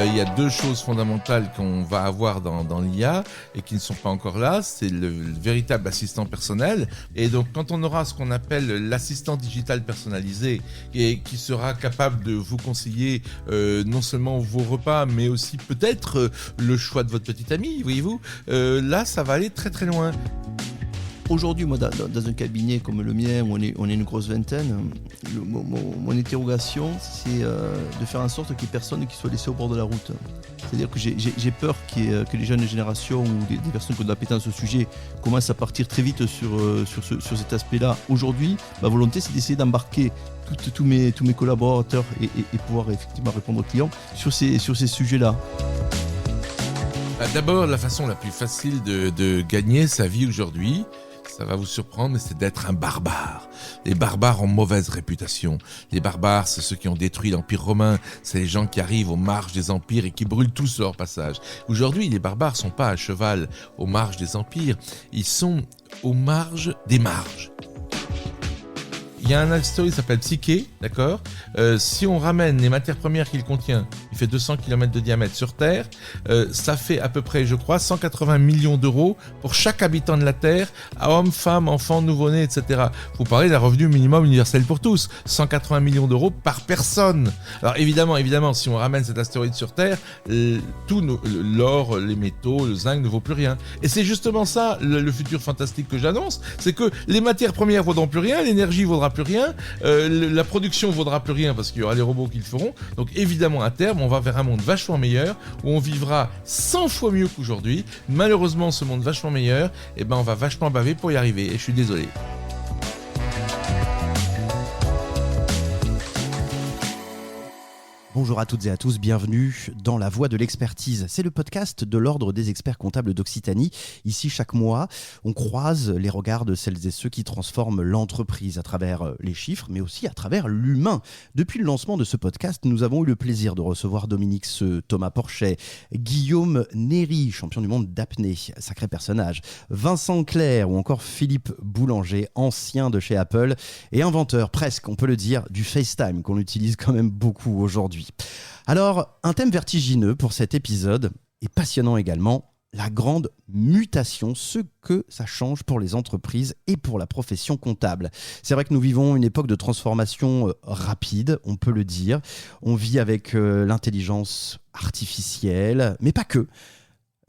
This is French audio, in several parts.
Il y a deux choses fondamentales qu'on va avoir dans l'IA et qui ne sont pas encore là. C'est le véritable assistant personnel. Et donc, quand on aura ce qu'on appelle l'assistant digital personnalisé et qui sera capable de vous conseiller non seulement vos repas, mais aussi peut-être le choix de votre petite amie, voyez-vous, là, ça va aller très très loin. Aujourd'hui, moi, dans un cabinet comme le mien, où on est une grosse vingtaine, mon interrogation, c'est de faire en sorte qu'il n'y ait personne qui soit laissé au bord de la route. C'est-à-dire que j'ai peur que les jeunes générations ou des personnes qui ont de l'appétence au sujet commencent à partir très vite sur cet aspect-là. Aujourd'hui, ma volonté, c'est d'essayer d'embarquer tous mes collaborateurs et pouvoir effectivement répondre aux clients sur ces sujets-là. D'abord, la façon la plus facile de gagner sa vie aujourd'hui, ça va vous surprendre, mais c'est d'être un barbare. Les barbares ont mauvaise réputation. Les barbares, c'est ceux qui ont détruit l'Empire romain. C'est les gens qui arrivent aux marges des empires et qui brûlent tous sur leur passage. Aujourd'hui, les barbares sont pas à cheval aux marges des empires. Ils sont aux marges des marges. Il y a un astéroïde qui s'appelle Psyché, d'accord ? Si on ramène les matières premières qu'il contient, il fait 200 km de diamètre sur Terre, ça fait à peu près, je crois, 180 millions d'euros pour chaque habitant de la Terre, hommes, femmes, enfants, nouveau-nés, etc. Vous parlez d'un revenu minimum universel pour tous, 180 millions d'euros par personne. Alors évidemment, si on ramène cet astéroïde sur Terre, l'or, les métaux, le zinc ne vaut plus rien. Et c'est justement ça, le futur fantastique que j'annonce, c'est que les matières premières vaudront plus rien, l'énergie vaudra plus rien, la production vaudra plus rien parce qu'il y aura les robots qui le feront. Donc évidemment à terme on va vers un monde vachement meilleur où on vivra 100 fois mieux qu'aujourd'hui. Malheureusement ce monde vachement meilleur, on va vachement baver pour y arriver et je suis désolé. Bonjour à toutes et à tous, bienvenue dans La Voix de l'Expertise. C'est le podcast de l'Ordre des experts comptables d'Occitanie. Ici, chaque mois, on croise les regards de celles et ceux qui transforment l'entreprise à travers les chiffres, mais aussi à travers l'humain. Depuis le lancement de ce podcast, nous avons eu le plaisir de recevoir Dominique Seux, Thomas Porchet, Guillaume Néry, champion du monde d'apnée, sacré personnage, Vincent Clerc ou encore Philippe Boulanger, ancien de chez Apple et inventeur, presque, on peut le dire, du FaceTime qu'on utilise quand même beaucoup aujourd'hui. Alors, un thème vertigineux pour cet épisode et passionnant également, la grande mutation, ce que ça change pour les entreprises et pour la profession comptable. C'est vrai que nous vivons une époque de transformation rapide, on peut le dire. On vit avec l'intelligence artificielle, mais pas que.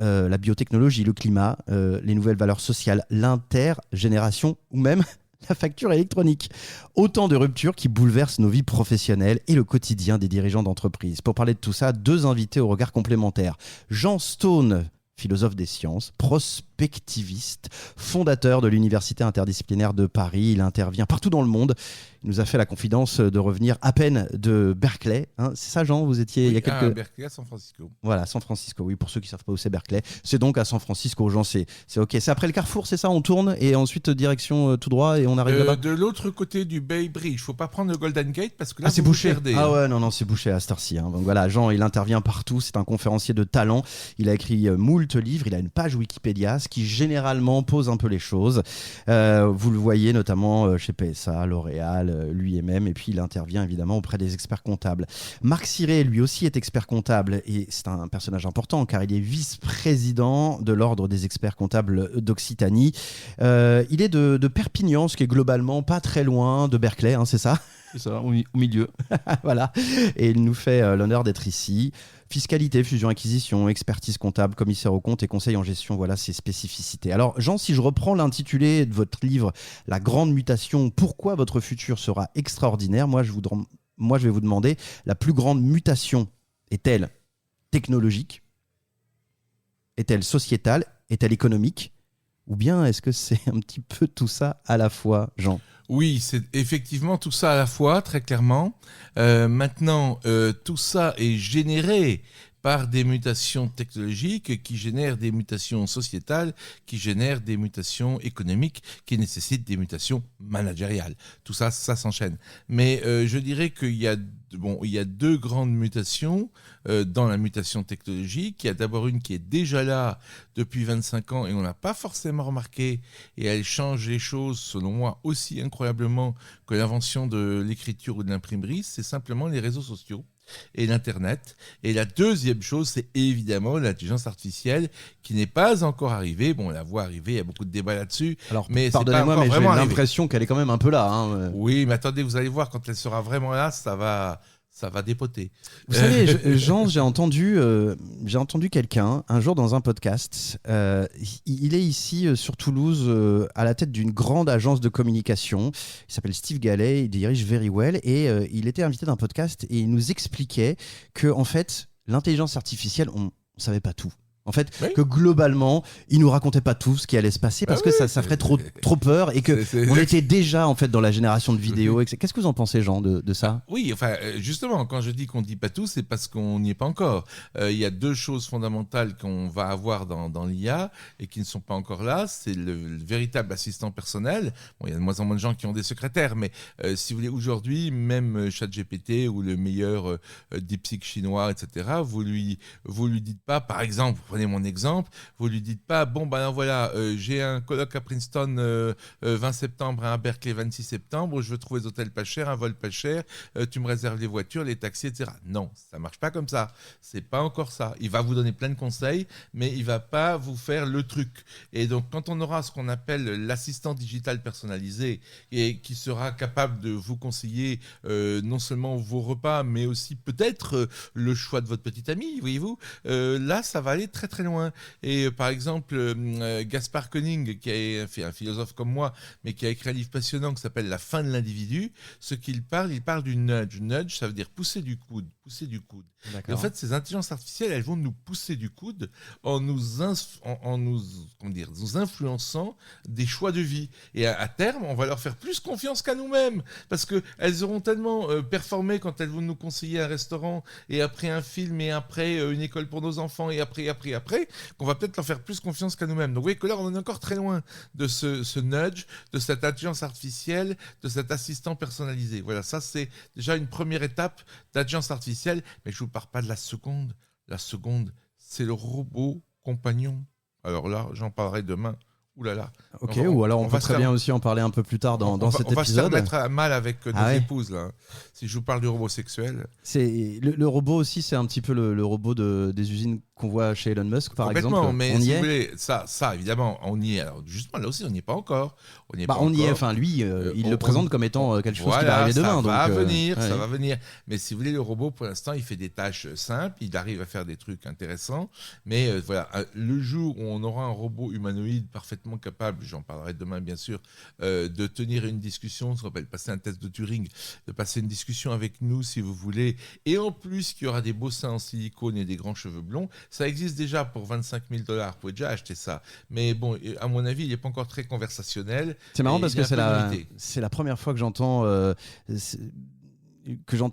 La biotechnologie, le climat, les nouvelles valeurs sociales, l'intergénération ou même la facture électronique. Autant de ruptures qui bouleversent nos vies professionnelles et le quotidien des dirigeants d'entreprise. Pour parler de tout ça, deux invités au regard complémentaire. Jean Stone, philosophe des sciences, prospectiviste, fondateur de l'Université interdisciplinaire de Paris. Il intervient partout dans le monde. Il nous a fait la confidence de revenir à peine de Berkeley. C'est ça, Jean, vous étiez il y a quelques... à Berkeley, à San Francisco. Voilà, San Francisco, oui, pour ceux qui ne savent pas où c'est Berkeley. C'est donc à San Francisco, Jean, c'est OK. C'est après le Carrefour, c'est ça, on tourne et ensuite direction tout droit et on arrive là-bas. De l'autre côté du Bay Bridge, il ne faut pas prendre le Golden Gate parce que là, c'est vous bouché. Perdez. Ah ouais, non, c'est bouché à cette heure-ci. Donc voilà, Jean, il intervient partout. C'est un conférencier de talent. Il a écrit moult livres. Il a une page Wikipédia, ce qui généralement pose un peu les choses. Vous le voyez notamment chez PSA, L'Oréal, lui-même. Et puis il intervient évidemment auprès des experts comptables. Marc Ciré, lui aussi, est expert comptable et c'est un personnage important car il est vice-président de l'Ordre des experts comptables d'Occitanie. Il est de Perpignan, ce qui est globalement pas très loin de Berkeley, c'est ça ? C'est ça, au milieu. Voilà. Et il nous fait l'honneur d'être ici. Fiscalité, fusion-acquisition, expertise comptable, commissaire aux comptes et conseil en gestion, voilà ses spécificités. Alors Jean, si je reprends l'intitulé de votre livre « La grande mutation, pourquoi votre futur sera extraordinaire », moi je vais vous demander, la plus grande mutation est-elle technologique ? Est-elle sociétale ? Est-elle économique ? Ou bien est-ce que c'est un petit peu tout ça à la fois, Jean ? Oui, c'est effectivement tout ça à la fois, très clairement. Maintenant, tout ça est généré par des mutations technologiques qui génèrent des mutations sociétales, qui génèrent des mutations économiques, qui nécessitent des mutations managériales. Tout ça, ça s'enchaîne. Mais je dirais qu'il y a deux grandes mutations dans la mutation technologique. Il y a d'abord une qui est déjà là depuis 25 ans et on n'a pas forcément remarqué, et elle change les choses, selon moi, aussi incroyablement que l'invention de l'écriture ou de l'imprimerie, c'est simplement les réseaux sociaux. et l'Internet. Et la deuxième chose, c'est évidemment l'intelligence artificielle qui n'est pas encore arrivée. Bon, on la voit arriver, il y a beaucoup de débats là-dessus. Alors, mais pardonnez-moi, mais j'ai vraiment l'impression qu'elle est quand même un peu là. Hein. Oui, mais attendez, vous allez voir, quand elle sera vraiment là, ça va dépoter. Vous savez, Jean, j'ai entendu quelqu'un un jour dans un podcast. Il est ici sur Toulouse à la tête d'une grande agence de communication. Il s'appelle Steve Gallet, il dirige Verywell et il était invité d'un podcast et il nous expliquait que en fait, l'intelligence artificielle, on savait pas tout. En fait, oui. Que globalement, il nous racontait pas tout ce qui allait se passer parce que ça ferait trop peur et que on était déjà en fait dans la génération de vidéos. Qu'est-ce que vous en pensez, Jean, de ça ? Oui, enfin, justement, quand je dis qu'on dit pas tout, c'est parce qu'on n'y est pas encore. Il y a deux choses fondamentales qu'on va avoir dans l'IA et qui ne sont pas encore là. C'est le véritable assistant personnel. Bon, il y a de moins en moins de gens qui ont des secrétaires, mais si vous voulez, aujourd'hui, même ChatGPT ou le meilleur DeepSeek chinois, etc., vous lui dites pas, par exemple, prenez mon exemple, vous lui dites pas, bon, ben voilà, j'ai un colloque à Princeton 20 septembre et un à Berkeley 26 septembre, je veux trouver des hôtels pas chers, un vol pas cher, tu me réserves les voitures, les taxis, etc. Non, ça marche pas comme ça. C'est pas encore ça. Il va vous donner plein de conseils, mais il va pas vous faire le truc. Et donc, quand on aura ce qu'on appelle l'assistant digital personnalisé et qui sera capable de vous conseiller non seulement vos repas, mais aussi peut-être le choix de votre petit ami, voyez-vous, là, ça va aller très très loin. Et par exemple, Gaspard Koenig, qui est un philosophe comme moi, mais qui a écrit un livre passionnant qui s'appelle La fin de l'individu, il parle du nudge. Nudge, ça veut dire pousser du coude. Et en fait, ces intelligences artificielles, elles vont nous pousser du coude en nous influençant des choix de vie. Et à terme, on va leur faire plus confiance qu'à nous-mêmes, parce qu'elles auront tellement performé quand elles vont nous conseiller un restaurant, et après un film, et après une école pour nos enfants, et après, qu'on va peut-être leur faire plus confiance qu'à nous-mêmes. Donc vous voyez que là, on est encore très loin de ce nudge, de cette intelligence artificielle, de cet assistant personnalisé. Voilà, ça c'est déjà une première étape d'intelligence artificielle, mais je ne vous parle pas de la seconde. La seconde, c'est le robot compagnon. Alors là, j'en parlerai demain. Ouh là là. Ok, ou alors on peut très bien aussi en parler un peu plus tard dans cet épisode. On va se faire mettre à mal avec nos épouses, là. Si je vous parle du robot sexuel. Le robot aussi, c'est un petit peu le robot des usines qu'on voit chez Elon Musk, par exemple. Mais si vous voulez, ça, évidemment, on y est. Alors, justement, là aussi, on n'y est pas encore. On y est, enfin, lui, il le présente comme étant quelque chose qui va arriver demain. Ça va venir. Mais si vous voulez, le robot, pour l'instant, il fait des tâches simples, il arrive à faire des trucs intéressants. Mais voilà, le jour où on aura un robot humanoïde parfaitement capable, j'en parlerai demain, bien sûr, de tenir une discussion, ce qu'on appelle passer un test de Turing, de passer une discussion avec nous, si vous voulez, et en plus, qu'il y aura des beaux seins en silicone et des grands cheveux blonds. Ça existe déjà pour $25 000. Vous pouvez déjà acheter ça. Mais bon, à mon avis, il n'est pas encore très conversationnel. C'est marrant parce que c'est la première fois que j'entends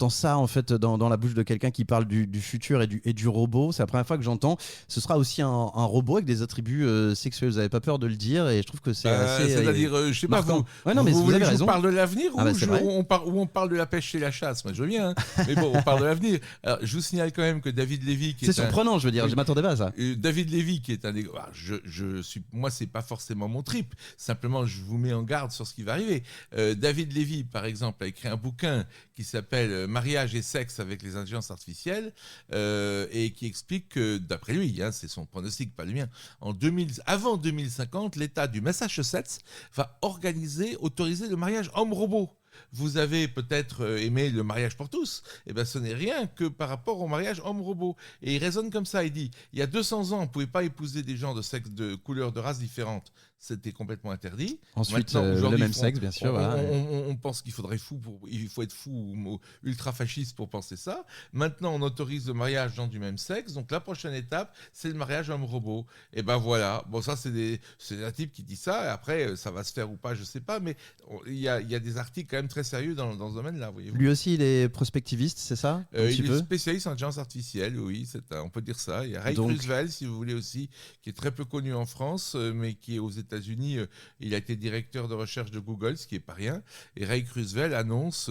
ça en fait dans la bouche de quelqu'un qui parle du futur et du robot. C'est la première fois que j'entends. Ce sera aussi un robot avec des attributs sexuels. Vous n'avez pas peur de le dire, et je trouve que c'est assez. C'est-à-dire, je sais marquant. pas, vous voulez que je vous parle de l'avenir ou on parle de la pêche et la chasse. Moi, je veux bien, hein. Mais bon, on parle de l'avenir. Alors, je vous signale quand même que David Levy, c'est surprenant, je veux dire, je m'attendais pas à ça. David Levy, qui est un des, moi, c'est pas forcément mon trip. Simplement, je vous mets en garde sur ce qui va arriver. David Levy, par exemple, a écrit un bouquin qui s'appelle Mariage et sexe avec les intelligences artificielles, et qui explique que, d'après lui, c'est son pronostic, pas le mien, avant 2050, l'État du Massachusetts va autoriser le mariage homme-robot. Vous avez peut-être aimé le mariage pour tous, et bien ce n'est rien que par rapport au mariage homme-robot. Et il raisonne comme ça, il dit, il y a 200 ans, on ne pouvait pas épouser des gens de sexe, de couleur, de race différentes. C'était complètement interdit. Ensuite, le même sexe, bien sûr. On pense qu'il faut être fou ou ultra fasciste pour penser ça. Maintenant, on autorise le mariage gens du même sexe. Donc, la prochaine étape, c'est le mariage homme-robot. Et ben voilà. Bon, ça, c'est un type qui dit ça. Et après, ça va se faire ou pas, je sais pas. Mais il y a des articles quand même très sérieux dans ce domaine-là, voyez-vous. Lui aussi, il est prospectiviste, c'est ça il est spécialiste en intelligence artificielle, oui. On peut dire ça. Il y a Ray Kurzweil, si vous voulez aussi, qui est très peu connu en France, mais qui est aux États-Unis, États-Unis, il a été directeur de recherche de Google, ce qui est pas rien. Et Ray Kurzweil annonce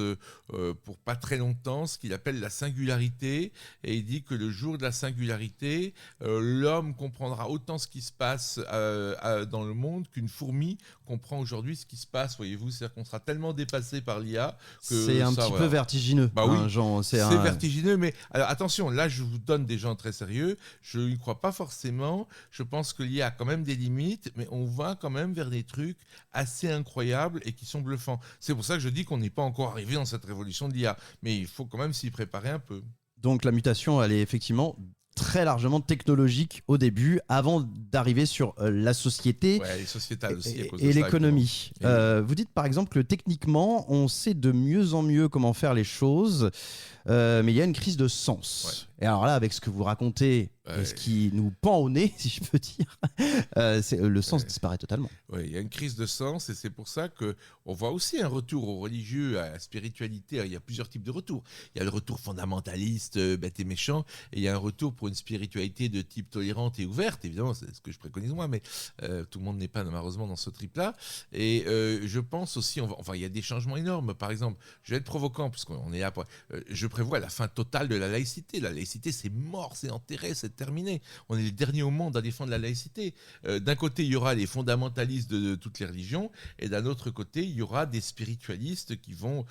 pour pas très longtemps ce qu'il appelle la singularité, et il dit que le jour de la singularité, l'homme comprendra autant ce qui se passe dans le monde qu'une fourmi comprend aujourd'hui ce qui se passe. Voyez-vous, c'est-à-dire qu'on sera tellement dépassé par l'IA que c'est un petit peu vertigineux. Bah oui, Jean, c'est vertigineux, mais alors attention, là je vous donne des gens très sérieux, je n'y crois pas forcément, je pense que l'IA a quand même des limites, mais on va quand même vers des trucs assez incroyables et qui sont bluffants. C'est pour ça que je dis qu'on n'est pas encore arrivé dans cette révolution de l'IA, mais il faut quand même s'y préparer un peu. Donc la mutation, elle est effectivement très largement technologique au début, avant d'arriver sur la société et sociétale aussi, et l'économie. Vous dites par exemple que techniquement, on sait de mieux en mieux comment faire les choses, mais il y a une crise de sens. Et alors là, avec ce que vous racontez, et ce qui nous pend au nez, si je peux dire, le sens disparaît totalement. Oui, il y a une crise de sens, et c'est pour ça qu'on voit aussi un retour au religieux, à la spiritualité. Il y a plusieurs types de retours. Il y a le retour fondamentaliste, bête et méchant, et il y a un retour pour une spiritualité de type tolérante et ouverte. Évidemment, c'est ce que je préconise moi, mais tout le monde n'est pas malheureusement dans ce trip-là. Et je pense aussi, il y a des changements énormes. Par exemple, je vais être provocant, puisqu'on est là. Je prévois la fin totale de la laïcité. La laïcité, c'est mort, c'est enterré, c'est terminé. On est les derniers au monde à défendre la laïcité. D'un côté, il y aura les fondamentalistes de toutes les religions, et d'un autre côté, il y aura des spiritualistes qui vont,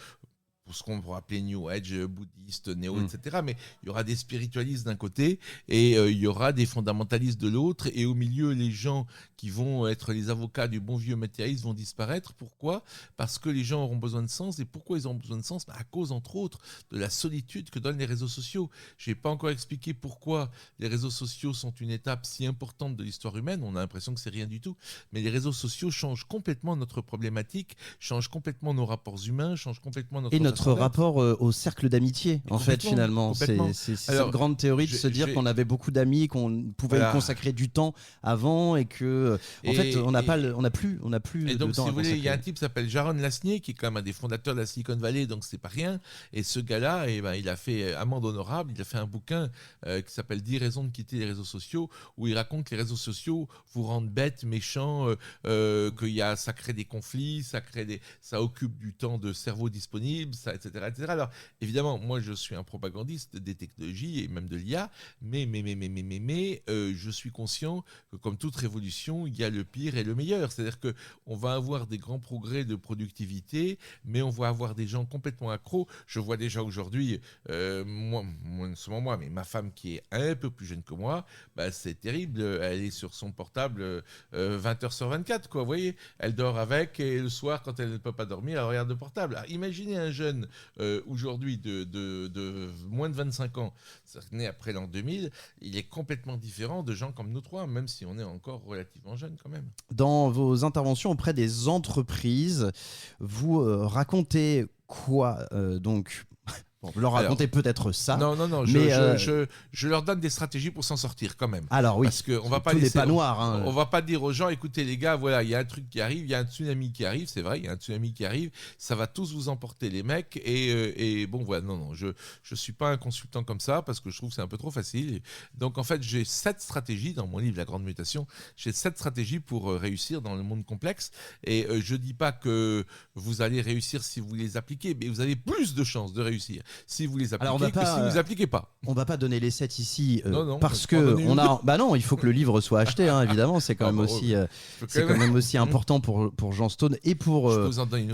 pour ce qu'on pourrait appeler New Age, bouddhiste, néo, etc. Mais il y aura des spiritualistes d'un côté et il y aura des fondamentalistes de l'autre. Et au milieu, les gens qui vont être les avocats du bon vieux matérialiste vont disparaître. Pourquoi ? Parce que les gens auront besoin de sens. Et pourquoi ils auront besoin de sens ? À cause, entre autres, de la solitude que donnent les réseaux sociaux. Je n'ai pas encore expliqué pourquoi les réseaux sociaux sont une étape si importante de l'histoire humaine. On a l'impression que c'est rien du tout. Mais les réseaux sociaux changent complètement notre problématique, changent complètement nos rapports humains, changent complètement notre rapport au cercle d'amitié, en fait, finalement. C'est cette grande théorie de se dire qu'on avait beaucoup d'amis, qu'on pouvait y consacrer du temps avant et que, en fait, on n'a plus et donc, de temps. Si vous voulez, il y a un type qui s'appelle Jaron Lasnier, qui est quand même un des fondateurs de la Silicon Valley, donc c'est pas rien. Et ce gars-là, il a fait amende honorable, il a fait un bouquin qui s'appelle 10 raisons de quitter les réseaux sociaux, où il raconte que les réseaux sociaux vous rendent bêtes, méchants, ça crée des conflits, ça occupe du temps de cerveau disponible, etc., etc. Alors, évidemment, moi, je suis un propagandiste des technologies et même de l'IA, mais je suis conscient que, comme toute révolution, il y a le pire et le meilleur. C'est-à-dire qu'on va avoir des grands progrès de productivité, mais on va avoir des gens complètement accros. Je vois déjà aujourd'hui, moi, seulement moi, mais ma femme qui est un peu plus jeune que moi, c'est terrible. Elle est sur son portable 20h sur 24, quoi. Vous voyez, elle dort avec et le soir, quand elle ne peut pas dormir, elle regarde le portable. Alors, imaginez un jeune aujourd'hui de moins de 25 ans, né après l'an 2000, il est complètement différent de gens comme nous trois, même si on est encore relativement jeunes quand même. Dans vos interventions auprès des entreprises, vous racontez quoi donc? Bon, vous leur racontez peut-être ça. Non, je leur donne des stratégies pour s'en sortir quand même. Alors oui, parce qu'on va pas laisser, pas noir. On va pas dire aux gens, écoutez les gars, voilà, il y a un truc qui arrive, il y a un tsunami qui arrive, c'est vrai, il y a un tsunami qui arrive, ça va tous vous emporter les mecs, et bon voilà, non, je suis pas un consultant comme ça, parce que je trouve que c'est un peu trop facile. Donc en fait, j'ai 7 stratégies dans mon livre La Grande Mutation, j'ai 7 stratégies pour réussir dans le monde complexe, et je dis pas que vous allez réussir si vous les appliquez, mais vous avez plus de chances de réussir si vous les appliquez que si vous les appliquez pas. On va pas donner les 7 ici non, parce que on a non, il faut que le livre soit acheté évidemment, c'est quand même aussi important pour Jean Stone et pour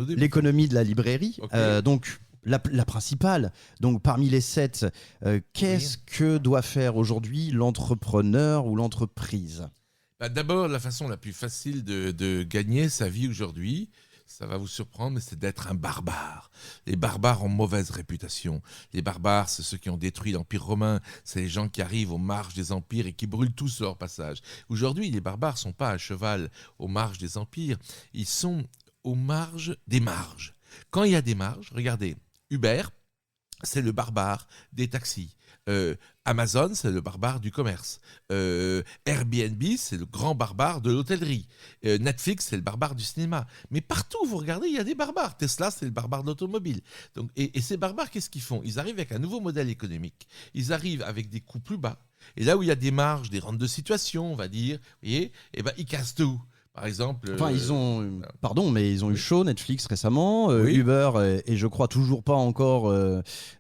l'économie de la librairie. Okay. Donc la principale, donc parmi les 7, qu'est-ce que doit faire aujourd'hui l'entrepreneur ou l'entreprise ? D'abord, la façon la plus facile de gagner sa vie aujourd'hui, ça va vous surprendre, mais c'est d'être un barbare. Les barbares ont mauvaise réputation. Les barbares, c'est ceux qui ont détruit l'Empire romain. C'est les gens qui arrivent aux marges des empires et qui brûlent tous sur leur passage. Aujourd'hui, les barbares sont pas à cheval aux marges des empires. Ils sont aux marges des marges. Quand il y a des marges, regardez, Uber, c'est le barbare des taxis. Amazon, c'est le barbare du commerce. Airbnb, c'est le grand barbare de l'hôtellerie. Netflix, c'est le barbare du cinéma. Mais partout où vous regardez, il y a des barbares. Tesla, c'est le barbare de l'automobile. Donc, et ces barbares, qu'est-ce qu'ils font ? Ils arrivent avec un nouveau modèle économique. Ils arrivent avec des coûts plus bas. Et là où il y a des marges, des rentes de situation, on va dire, vous voyez, ils cassent tout. Par exemple... Enfin, ils ont, pardon, mais ils ont eu Shaw, Netflix récemment, Oui. Uber, et je crois toujours pas encore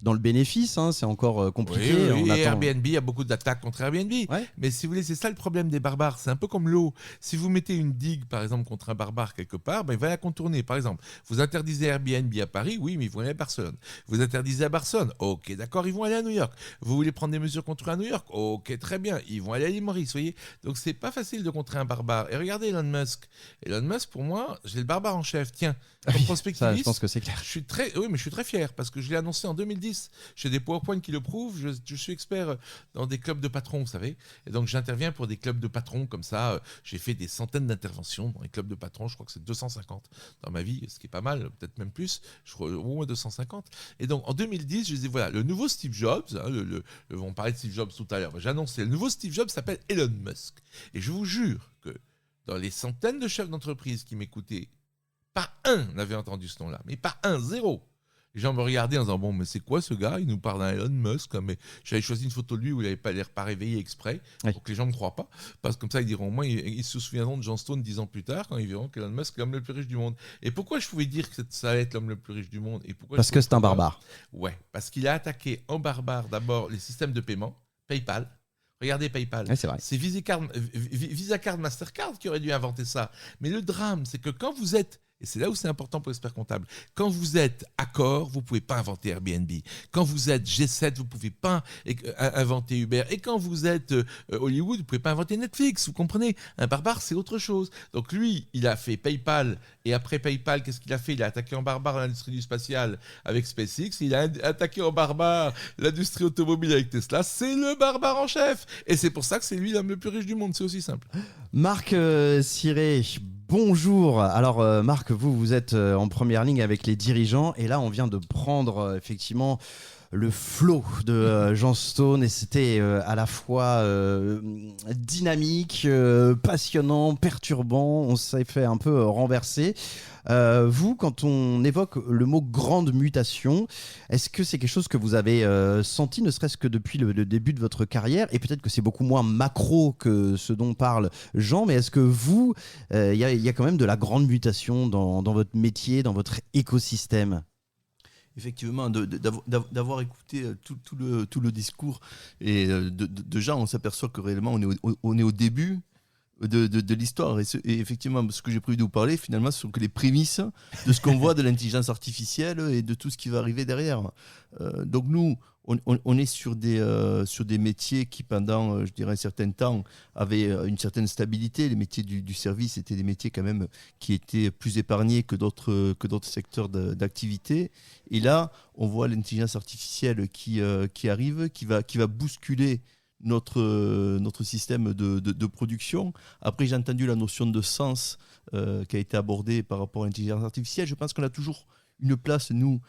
dans le bénéfice, hein, c'est encore compliqué. Oui, on et attend. Airbnb, il y a beaucoup d'attaques contre Airbnb. Ouais. Mais si vous voulez, c'est ça le problème des barbares. C'est un peu comme l'eau. Si vous mettez une digue, par exemple, contre un barbare quelque part, ben, il va la contourner. Par exemple, vous interdisez Airbnb à Paris, oui, mais ils vont aller à Barcelone. Vous interdisez à Barcelone, ok, d'accord, ils vont aller à New York. Vous voulez prendre des mesures contre à New York, ok, très bien, ils vont aller à l'île Maurice, vous voyez. Donc c'est pas facile de contrer un barbare. Et regardez Elon Musk. Elon Musk, pour moi, j'ai le barbare en chef. Tiens, comme Ça, prospectiviste, je pense que c'est clair. je suis très fier parce que je l'ai annoncé en 2010. J'ai des PowerPoint qui le prouvent. Je suis expert dans des clubs de patrons, vous savez. Et donc, j'interviens pour des clubs de patrons comme ça. J'ai fait des centaines d'interventions dans les clubs de patrons. Je crois que c'est 250 dans ma vie, ce qui est pas mal, peut-être même plus. Je crois au moins 250. Et donc, en 2010, je disais, voilà, le nouveau Steve Jobs, hein, on parlait de Steve Jobs tout à l'heure. J'ai annoncé, le nouveau Steve Jobs s'appelle Elon Musk. Et je vous jure que dans les centaines de chefs d'entreprise qui m'écoutaient, pas un n'avait entendu ce nom-là, mais pas un, zéro. Les gens me regardaient en disant, bon, mais c'est quoi ce gars? Il nous parle d'un Elon Musk. Mais j'avais choisi une photo de lui où il n'avait pas l'air pas réveillé exprès, pour que les gens ne me croient pas. Parce que comme ça, ils diront, au moins, ils se souviendront de John Stone 10 ans plus tard, quand ils verront qu'Elon Musk est l'homme le plus riche du monde. Et pourquoi je pouvais dire que ça allait être l'homme le plus riche du monde? Et pourquoi Parce que c'est un barbare. Ouais, parce qu'il a attaqué en barbare d'abord les systèmes de paiement, PayPal. Regardez PayPal. Ouais, c'est vrai. C'est Visa Card, Mastercard qui aurait dû inventer ça. Mais le drame, c'est que quand vous êtes, et c'est là où c'est important pour l'expert comptable, quand vous êtes Accor, vous ne pouvez pas inventer Airbnb. Quand vous êtes G7, vous ne pouvez pas inventer Uber. Et quand vous êtes Hollywood, vous ne pouvez pas inventer Netflix. Vous comprenez? Un barbare, c'est autre chose. Donc lui, il a fait PayPal. Et après PayPal, qu'est-ce qu'il a fait? Il a attaqué en barbare l'industrie du spatial avec SpaceX. Il a attaqué en barbare l'industrie automobile avec Tesla. C'est le barbare en chef. Et c'est pour ça que c'est lui l'homme le plus riche du monde. C'est aussi simple. Marc Ciré, bonjour. Alors Marc, vous êtes en première ligne avec les dirigeants et là on vient de prendre effectivement le flow de John Stone et c'était à la fois dynamique, passionnant, perturbant, on s'est fait un peu renverser. Vous, quand on évoque le mot grande mutation, est-ce que c'est quelque chose que vous avez senti, ne serait-ce que depuis le début de votre carrière? Et peut-être que c'est beaucoup moins macro que ce dont parle Jean, mais est-ce que vous, il y a quand même de la grande mutation dans votre métier, dans votre écosystème? Effectivement, d'avoir écouté tout le discours et de Jean, on s'aperçoit que réellement on est au début de l'histoire. Et effectivement, ce que j'ai prévu de vous parler, finalement, ce sont que les prémices de ce qu'on voit de l'intelligence artificielle et de tout ce qui va arriver derrière. Donc nous, on est sur des métiers qui, pendant, je dirais, un certain temps, avaient une certaine stabilité. Les métiers du service étaient des métiers quand même qui étaient plus épargnés que d'autres secteurs d'activité. Et là, on voit l'intelligence artificielle qui arrive, qui va bousculer notre système de production. Après, j'ai entendu la notion de sens qui a été abordée par rapport à l'intelligence artificielle. Je pense qu'on a toujours une place, nous,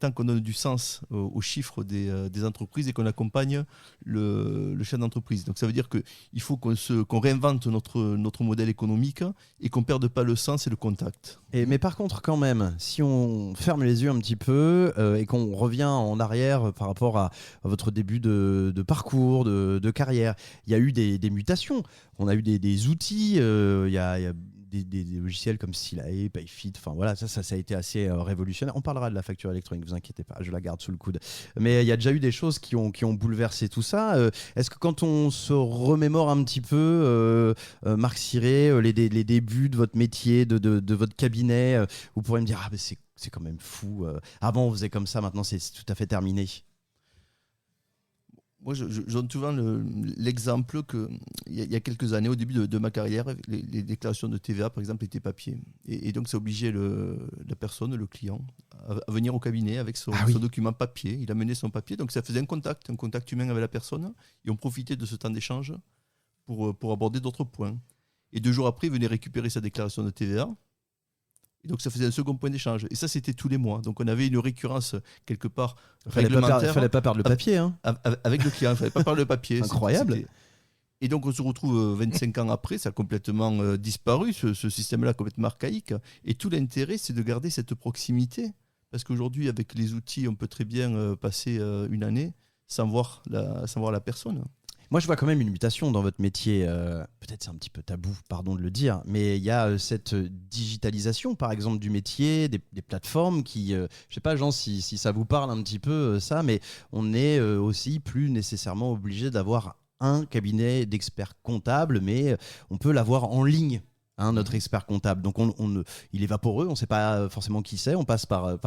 tant qu'on donne du sens aux chiffres des entreprises et qu'on accompagne le chef d'entreprise. Donc ça veut dire qu'il faut qu'on réinvente notre modèle économique et qu'on ne perde pas le sens et le contact. Mais par contre, quand même, si on ferme les yeux un petit peu et qu'on revient en arrière par rapport à votre début de parcours, de carrière, il y a eu des mutations. On a eu des outils, il y a des logiciels comme Silae, Payfit, enfin voilà, ça a été assez révolutionnaire. On parlera de la facture électronique, vous inquiétez pas, je la garde sous le coude. Mais il y a déjà eu des choses qui ont bouleversé tout ça. Est-ce que quand on se remémore un petit peu, Marc Ciré, les débuts de votre métier, de votre cabinet, vous pourrez me dire, ah mais c'est quand même fou. Avant on faisait comme ça, maintenant c'est tout à fait terminé. Moi, je donne souvent l'exemple qu'il y a quelques années, au début de ma carrière, les déclarations de TVA, par exemple, étaient papier. Et donc, ça obligeait la personne, le client, à venir au cabinet avec son document papier. Il amenait son papier. Donc, ça faisait un contact humain avec la personne. Et on profitait de ce temps d'échange pour aborder d'autres points. Et 2 jours après, il venait récupérer sa déclaration de TVA. Et donc ça faisait un second point d'échange. Et ça, c'était tous les mois. Donc on avait une récurrence quelque part réglementaire. Fallait pas perdre le papier. Hein. Avec le client, il fallait pas perdre le papier. Incroyable. Et donc on se retrouve 25 ans après, ça a complètement disparu, ce système-là complètement archaïque. Et tout l'intérêt, c'est de garder cette proximité. Parce qu'aujourd'hui, avec les outils, on peut très bien passer une année sans voir la personne. Moi, je vois quand même une mutation dans votre métier. Peut-être c'est un petit peu tabou, pardon de le dire, mais il y a cette digitalisation, par exemple, du métier, des plateformes qui, je sais pas, Jean, si ça vous parle un petit peu, ça, mais on est aussi plus nécessairement obligé d'avoir un cabinet d'experts comptables, mais on peut l'avoir en ligne. Notre expert comptable. Donc, il est vaporeux, on ne sait pas forcément qui c'est. On passe par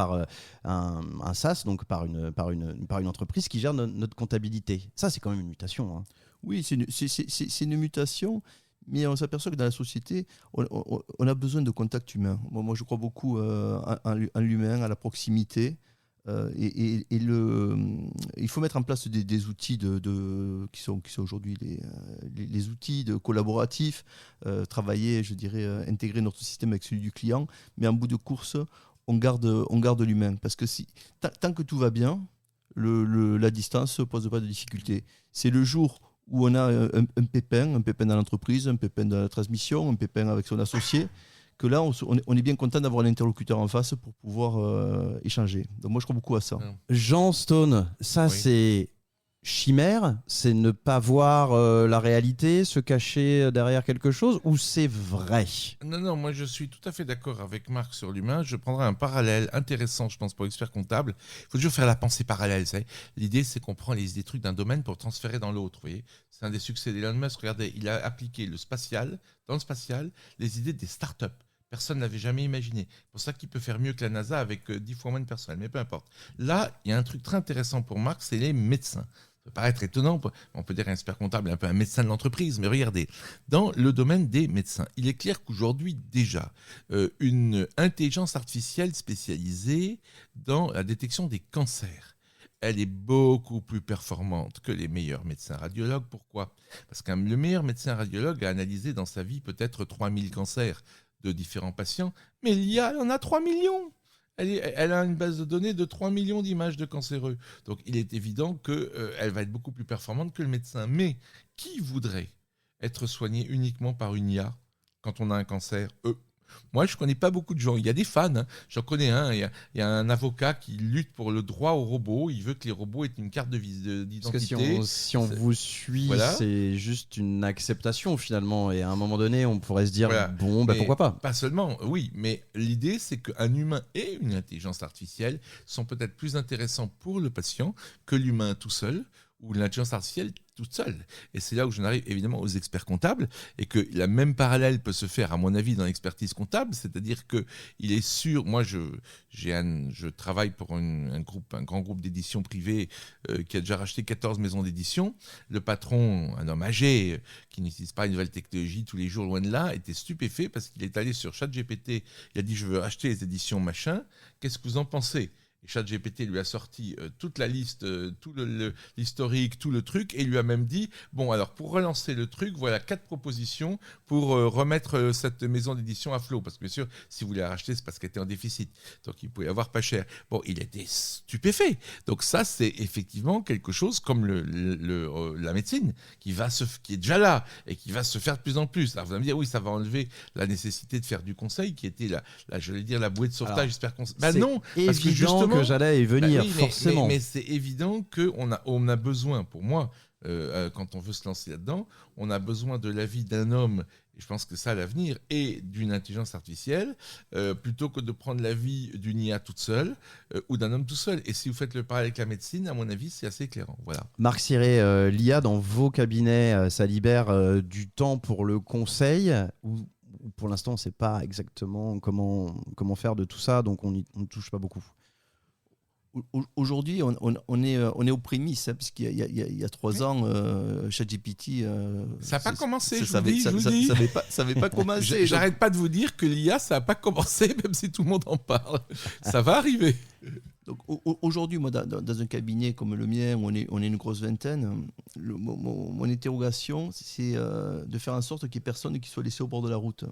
un SaaS, donc par une entreprise qui gère notre comptabilité. Ça, c'est quand même une mutation. Oui, c'est une mutation, mais on s'aperçoit que dans la société, on a besoin de contact humain. Moi, je crois beaucoup en l'humain, à la proximité. Il faut mettre en place des outils qui sont aujourd'hui les outils collaboratifs, travailler, je dirais, intégrer notre système avec celui du client, mais en bout de course, on garde l'humain. Parce que tant que tout va bien, la distance ne pose pas de difficulté. C'est le jour où on a un pépin dans l'entreprise, un pépin dans la transmission, un pépin avec son associé, que là, on est bien content d'avoir un interlocuteur en face pour pouvoir échanger. Donc moi, je crois beaucoup à ça. Jean Stone, ça c'est chimère, c'est ne pas voir la réalité, se cacher derrière quelque chose, ou c'est vrai? Non, moi je suis tout à fait d'accord avec Marc sur l'humain. Je prendrai un parallèle intéressant, je pense, pour l'expert comptable. Il faut toujours faire la pensée parallèle. Vous savez. L'idée, c'est qu'on prend des trucs d'un domaine pour transférer dans l'autre. Vous voyez, c'est un des succès d'Elon Musk. Regardez, il a appliqué dans le spatial, les idées des startups. Personne n'avait jamais imaginé. C'est pour ça qu'il peut faire mieux que la NASA avec 10 fois moins de personnel, mais peu importe. Là, il y a un truc très intéressant pour Marc, c'est les médecins. Ça peut paraître étonnant, on peut dire un expert comptable est un peu un médecin de l'entreprise, mais regardez, dans le domaine des médecins, il est clair qu'aujourd'hui déjà, une intelligence artificielle spécialisée dans la détection des cancers, elle est beaucoup plus performante que les meilleurs médecins radiologues. Pourquoi ? Parce que le meilleur médecin radiologue a analysé dans sa vie peut-être 3000 cancers de différents patients, mais l'IA, elle en a 3 millions. Elle a une base de données de 3 millions d'images de cancéreux. Donc, il est évident qu'elle va être beaucoup plus performante que le médecin. Mais qui voudrait être soigné uniquement par une IA quand on a un cancer ? Moi, je ne connais pas beaucoup de gens. Il y a des fans. J'en connais un. Il y a un avocat qui lutte pour le droit aux robots. Il veut que les robots aient une carte d'identité. Parce que si on vous suit, voilà. C'est juste une acceptation finalement. Et à un moment donné, on pourrait se dire, voilà. Pourquoi pas ? Pas seulement, oui. Mais l'idée, c'est qu'un humain et une intelligence artificielle sont peut-être plus intéressants pour le patient que l'humain tout seul ou l'intelligence artificielle toute seule. Et c'est là où j'en arrive évidemment aux experts comptables et que la même parallèle peut se faire à mon avis dans l'expertise comptable, c'est-à-dire que il est sûr, moi je travaille pour un grand groupe d'édition privée qui a déjà racheté 14 maisons d'édition. Le patron, un homme âgé qui n'utilise pas une nouvelle technologie tous les jours, loin de là, était stupéfait parce qu'il est allé sur ChatGPT, il a dit je veux acheter les éditions machin, qu'est-ce que vous en pensez ? ChatGPT lui a sorti toute la liste, tout l'historique, tout le truc, et il lui a même dit, bon alors pour relancer le truc, voilà 4 propositions pour remettre cette maison d'édition à flot, parce que bien sûr, si vous voulez la racheter, c'est parce qu'elle était en déficit, donc il pouvait avoir pas cher. Bon, il était stupéfait. Donc ça, c'est effectivement quelque chose comme la médecine, qui est déjà là, et qui va se faire de plus en plus. Alors vous allez me dire, oui, ça va enlever la nécessité de faire du conseil, qui était la bouée de sauvetage, j'espère qu'on... non, parce que justement, que j'allais y venir, forcément. Mais c'est évident qu'on a besoin, pour moi, quand on veut se lancer là-dedans, on a besoin de l'avis d'un homme, et je pense que ça, l'avenir, et d'une intelligence artificielle, plutôt que de prendre l'avis d'une IA toute seule ou d'un homme tout seul. Et si vous faites le parallèle avec la médecine, à mon avis, c'est assez éclairant. Voilà. Marc Siré, l'IA dans vos cabinets, ça libère du temps pour le conseil ou pour l'instant, on ne sait pas exactement comment faire de tout ça, donc on ne touche pas beaucoup. Aujourd'hui, on est aux prémices, hein, puisqu'il y a 3 ans, ChatGPT... ça n'a pas commencé, ça n'avait pas commencé. J'arrête pas de vous dire que l'IA, ça n'a pas commencé, même si tout le monde en parle. Ça va arriver. Donc, aujourd'hui, moi, dans un cabinet comme le mien, où on est une grosse vingtaine, mon interrogation, c'est de faire en sorte qu'il n'y ait personne qui soit laissé au bord de la route.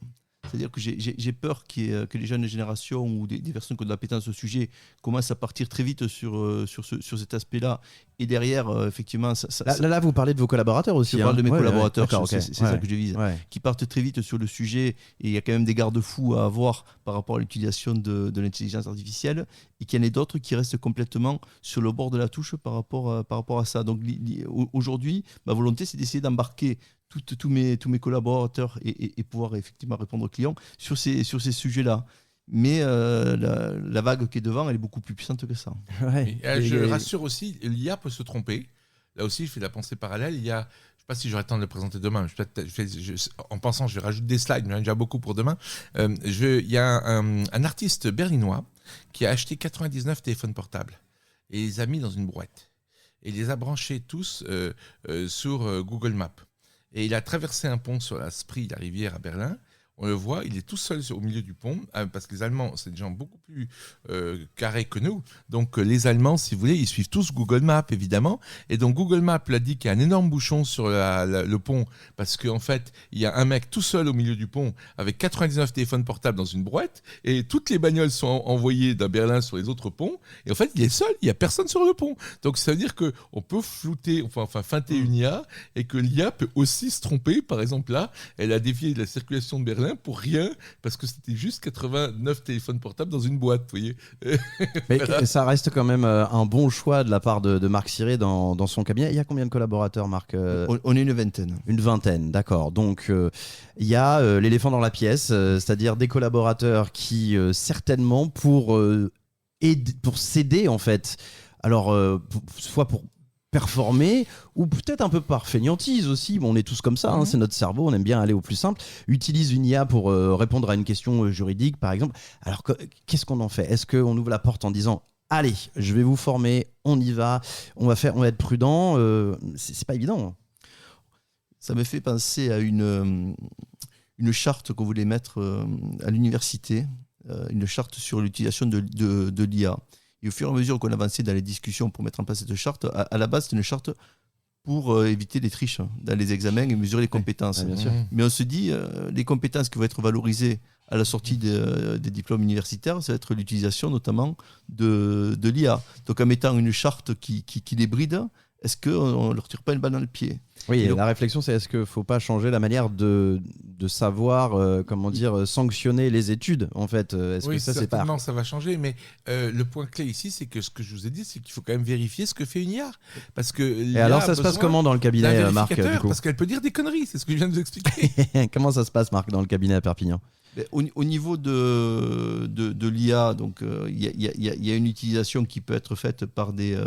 C'est-à-dire que j'ai peur que les jeunes générations ou des personnes qui ont de l'appétence au sujet commencent à partir très vite sur cet aspect-là. Et derrière, effectivement... Là, vous parlez de vos collaborateurs aussi. Je parle de mes collaborateurs, okay. c'est ça que je vise. Ouais. Qui partent très vite sur le sujet. Et il y a quand même des garde-fous à avoir par rapport à l'utilisation de l'intelligence artificielle. Et qu'il y en ait d'autres qui restent complètement sur le bord de la touche par rapport à ça. Donc aujourd'hui, ma volonté, c'est d'essayer d'embarquer tous mes collaborateurs et pouvoir effectivement répondre aux clients sur ces sujets-là. Mais la vague qui est devant, elle est beaucoup plus puissante que ça. Ouais. Je rassure aussi, l'IA peut se tromper. Là aussi, je fais de la pensée parallèle. Je ne sais pas si j'aurai le temps de le présenter demain. En pensant, je vais rajouter des slides, mais j'en ai déjà beaucoup pour demain. Il y a un artiste berlinois qui a acheté 99 téléphones portables et les a mis dans une boîte. Et il les a branchés tous sur Google Maps. Et il a traversé un pont sur la Spree, la rivière à Berlin. On le voit, il est tout seul au milieu du pont, parce que les Allemands, c'est des gens beaucoup plus carrés que nous. Donc les Allemands, si vous voulez, ils suivent tous Google Maps, évidemment. Et donc Google Maps l'a dit qu'il y a un énorme bouchon sur le pont, parce qu'en fait, il y a un mec tout seul au milieu du pont, avec 99 téléphones portables dans une boîte, et toutes les bagnoles sont envoyées d'un Berlin sur les autres ponts. Et en fait, il est seul, il n'y a personne sur le pont. Donc ça veut dire qu'on peut flouter, feinter une IA, et que l'IA peut aussi se tromper. Par exemple, là, elle a dévié la circulation de Berlin pour rien, parce que c'était juste 89 téléphones portables dans une boîte, vous voyez. Mais voilà. Ça reste quand même un bon choix de la part de Marc Siré dans son cabinet. Il y a combien de collaborateurs, Marc ? On est une vingtaine. Une vingtaine, d'accord. Donc, il y a l'éléphant dans la pièce, c'est-à-dire des collaborateurs qui, certainement, pour s'aider, en fait, alors, soit pour performer, ou peut-être un peu par fainéantise aussi, bon, on est tous comme ça, c'est notre cerveau, on aime bien aller au plus simple, utilise une IA pour répondre à une question juridique par exemple. Alors qu'est-ce qu'on en fait ? Est-ce qu'on ouvre la porte en disant allez, je vais vous former, on y va, on va être prudent, c'est pas évident. Ça me fait penser à une charte qu'on voulait mettre à l'université, une charte sur l'utilisation de l'IA. Et au fur et à mesure qu'on avançait dans les discussions pour mettre en place cette charte, à la base, c'était une charte pour éviter les triches dans les examens et mesurer les compétences. Ouais, bien sûr. Mais on se dit, les compétences qui vont être valorisées à la sortie des diplômes universitaires, ça va être l'utilisation notamment de l'IA. Donc en mettant une charte qui les bride, est-ce qu'on ne leur tire pas une balle dans le pied ? Oui, donc, la réflexion, c'est est-ce qu'il ne faut pas changer la manière de savoir, sanctionner les études, en fait ? Est-ce oui, que ça, certainement, ça va changer, mais le point clé ici, c'est que ce que je vous ai dit, c'est qu'il faut quand même vérifier ce que fait une IA. Parce que et alors, ça se passe comment dans le cabinet, Marc, du coup ? Parce qu'elle peut dire des conneries, c'est ce que je viens de vous expliquer. Comment ça se passe, Marc, dans le cabinet à Perpignan ? Au niveau de l'IA, donc il y a une utilisation qui peut être faite par des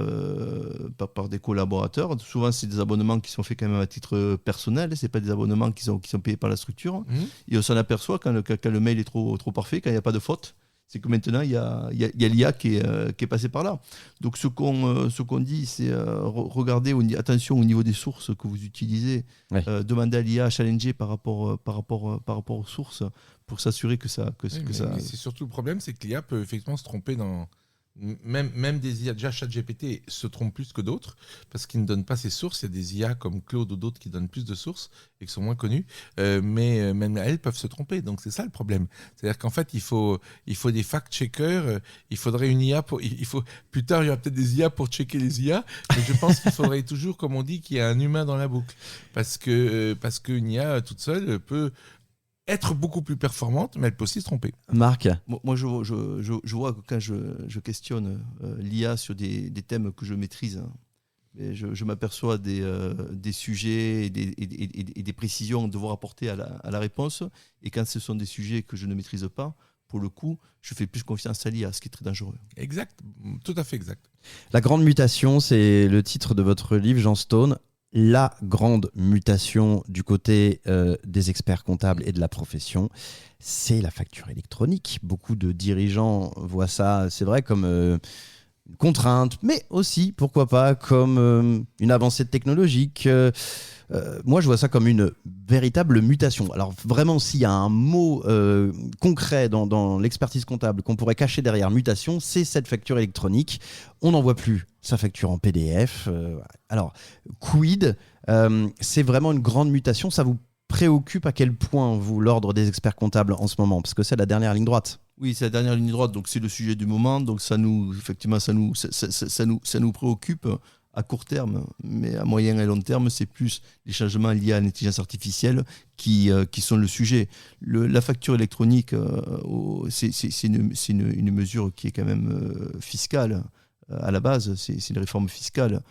collaborateurs. Souvent, c'est des abonnements qui sont faits quand même à titre personnel. C'est pas des abonnements qui sont payés par la structure. Et on s'en aperçoit quand le mail est trop parfait, quand il n'y a pas de faute. C'est que maintenant, il y a l'IA qui est passée par là. Donc, ce qu'on dit, c'est regardez, attention au niveau des sources que vous utilisez. Ouais. Demandez à l'IA à challenger par rapport aux sources pour s'assurer que ça... Mais c'est surtout le problème, c'est que l'IA peut effectivement se tromper dans... Même des IA, déjà ChatGPT se trompe plus que d'autres parce qu'il ne donne pas ses sources. Il y a des IA comme Claude ou d'autres qui donnent plus de sources et qui sont moins connues, mais même elles peuvent se tromper. Donc c'est ça le problème. C'est-à-dire qu'en fait il faut des fact-checkers. Il faudrait une IA plus tard il y aura peut-être des IA pour checker les IA, mais je pense qu'il faudrait toujours, comme on dit, qu'il y ait un humain dans la boucle parce qu'une IA toute seule peut être beaucoup plus performante, mais elle peut aussi se tromper. Marc ? Moi, je vois que quand je questionne l'IA sur des thèmes que je maîtrise, je m'aperçois des sujets et des précisions à devoir apporter à la réponse. Et quand ce sont des sujets que je ne maîtrise pas, pour le coup, je fais plus confiance à l'IA, ce qui est très dangereux. Exact, tout à fait exact. La grande mutation, c'est le titre de votre livre, Jean Stone. La grande mutation du côté des experts comptables et de la profession, c'est la facture électronique. Beaucoup de dirigeants voient ça, c'est vrai, comme une contrainte, mais aussi, pourquoi pas, comme une avancée technologique. Moi, je vois ça comme une véritable mutation. Alors vraiment, s'il y a un mot concret dans l'expertise comptable qu'on pourrait cacher derrière mutation, c'est cette facture électronique. On n'envoie plus sa facture en PDF. Alors, quid ? C'est vraiment une grande mutation. Ça vous préoccupe à quel point, vous, l'ordre des experts comptables en ce moment? Parce que c'est la dernière ligne droite. Oui, c'est la dernière ligne droite, donc c'est le sujet du moment. Donc ça nous préoccupe à court terme, mais à moyen et long terme, c'est plus les changements liés à l'intelligence artificielle qui sont le sujet. La facture électronique, c'est une mesure qui est quand même fiscale à la base. C'est une réforme fiscale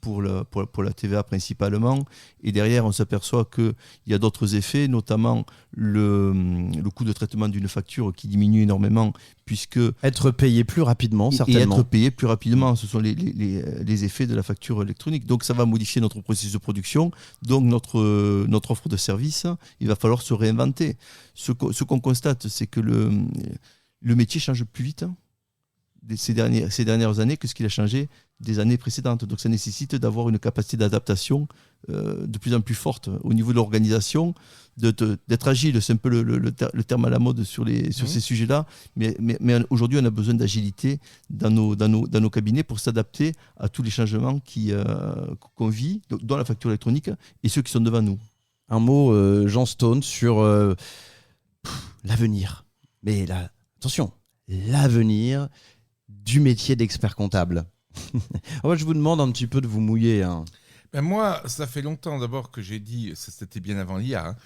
pour la TVA principalement. Et derrière, on s'aperçoit qu'il y a d'autres effets, notamment le coût de traitement d'une facture qui diminue énormément, puisque... Être payé plus rapidement, certainement. Et être payé plus rapidement, ce sont les effets de la facture électronique. Donc ça va modifier notre processus de production, donc notre offre de service, il va falloir se réinventer. Ce qu'on constate, c'est que le métier change plus vite ces dernières années que ce qu'il a changé des années précédentes. Donc ça nécessite d'avoir une capacité d'adaptation de plus en plus forte au niveau de l'organisation, d'être agile. C'est un peu le terme à la mode sur ces sujets-là. Mais aujourd'hui, on a besoin d'agilité dans nos cabinets pour s'adapter à tous les changements qu'on vit, dans la facture électronique, et ceux qui sont devant nous. Un mot, Jean Stone, sur l'avenir. Mais là, attention, l'avenir du métier d'expert comptable. Moi, je vous demande un petit peu de vous mouiller. Ben moi, ça fait longtemps d'abord que j'ai dit, c'était bien avant l'IA,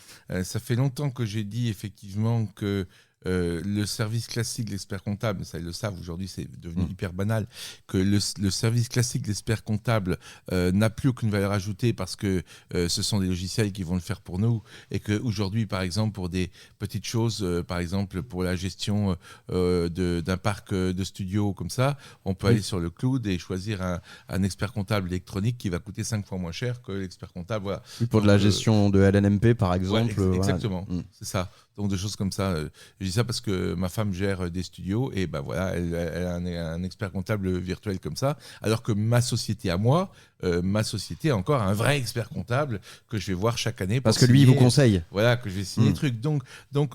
ça fait longtemps que j'ai dit effectivement que le service classique de l'expert comptable, ça ils le savent, aujourd'hui c'est devenu hyper banal, que le service classique de l'expert comptable n'a plus aucune valeur ajoutée parce que ce sont des logiciels qui vont le faire pour nous, et qu'aujourd'hui par exemple pour des petites choses, par exemple pour la gestion d'un parc de studios comme ça, on peut aller sur le cloud et choisir un expert comptable électronique qui va coûter 5 fois moins cher que l'expert comptable. Voilà. Oui, pour de la gestion de LNMP par exemple. Ouais, exactement, voilà. C'est ça. Donc des choses comme ça. Je dis ça parce que ma femme gère des studios et ben voilà, elle a un expert comptable virtuel comme ça. Alors que ma société à moi, ma société a encore un vrai expert comptable que je vais voir chaque année. Parce que lui, il vous conseille. Voilà, que je vais signer des trucs. Donc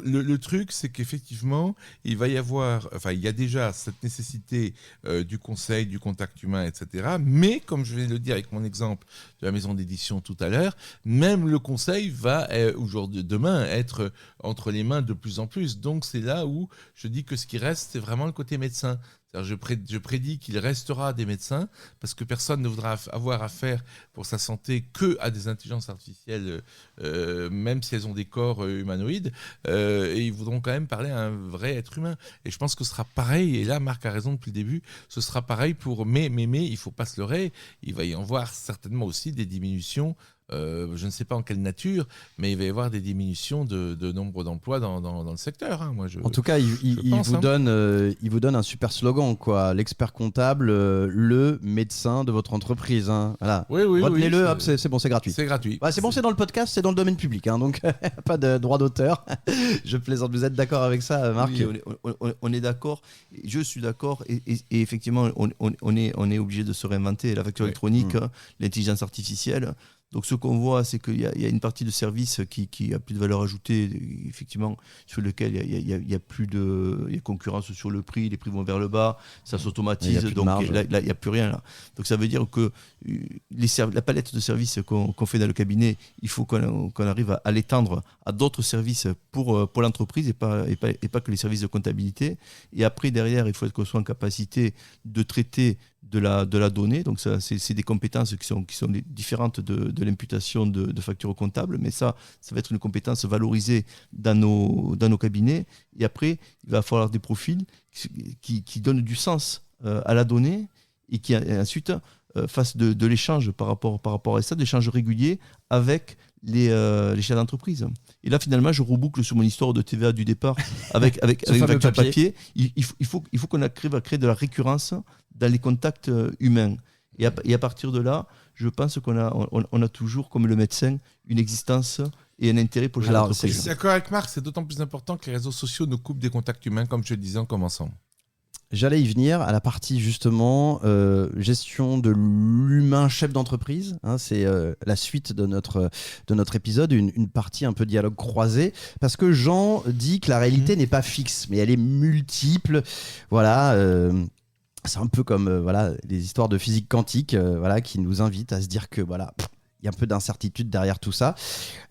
le truc, c'est qu'effectivement, il va y avoir, enfin, il y a déjà cette nécessité du conseil, du contact humain, etc. Mais comme je viens de le dire avec mon exemple de la maison d'édition tout à l'heure, même le conseil va aujourd'hui, demain, être entre les mains de plus en plus. Donc c'est là où je dis que ce qui reste, c'est vraiment le côté médecin. Je prédis qu'il restera des médecins parce que personne ne voudra avoir affaire pour sa santé que à des intelligences artificielles, même si elles ont des corps humanoïdes, et ils voudront quand même parler à un vrai être humain. Et je pense que ce sera pareil, et là Marc a raison depuis le début, ce sera pareil pour mais il ne faut pas se leurrer, il va y en avoir certainement aussi des diminutions. Je ne sais pas en quelle nature, mais il va y avoir des diminutions de nombre d'emplois dans le secteur. En tout cas, il vous donne un super slogan, quoi. L'expert comptable, le médecin de votre entreprise. Voilà. Oui, retenez-le, hop, c'est bon, c'est gratuit. C'est gratuit. Ouais, c'est bon, c'est dans le podcast, c'est dans le domaine public, donc pas de droit d'auteur. Je plaisante. Vous êtes d'accord avec ça, Marc? Oui, on est d'accord. Je suis d'accord. Et effectivement, on est obligé de se réinventer. La facture électronique, l'intelligence artificielle. Donc ce qu'on voit, c'est qu'il y a une partie de service qui a plus de valeur ajoutée, effectivement, sur lequel il y a plus de concurrence sur le prix, les prix vont vers le bas, ça s'automatise, donc là, il n'y a plus rien. Là. Donc ça veut dire que la palette de services qu'on fait dans le cabinet, il faut qu'on arrive à l'étendre à d'autres services pour l'entreprise et pas que les services de comptabilité. Et après, derrière, il faut qu'on soit en capacité de traiter de la donnée. Donc ça, c'est des compétences qui sont différentes de l'imputation de factures comptables, mais ça va être une compétence valorisée dans nos cabinets. Et après, il va falloir des profils qui donnent du sens à la donnée et qui ensuite fassent de l'échange par rapport à ça, d'échanges réguliers avec les chefs d'entreprise. Et là, finalement, je reboucle sur mon histoire de TVA du départ avec une facture papier. Il faut qu'on arrive à créer de la récurrence dans les contacts humains. Et à partir de là, je pense qu'on a toujours, comme le médecin, une existence et un intérêt pour le chef d'entreprise. Je suis d'accord avec Marc, c'est d'autant plus important que les réseaux sociaux nous coupent des contacts humains, comme je le disais en commençant. J'allais y venir à la partie justement gestion de l'humain chef d'entreprise. C'est la suite de notre épisode, une partie un peu dialogue croisé, parce que Jean dit que la réalité n'est pas fixe, mais elle est multiple. Voilà. C'est un peu comme les histoires de physique quantique qui nous invitent à se dire que il y a un peu d'incertitude derrière tout ça.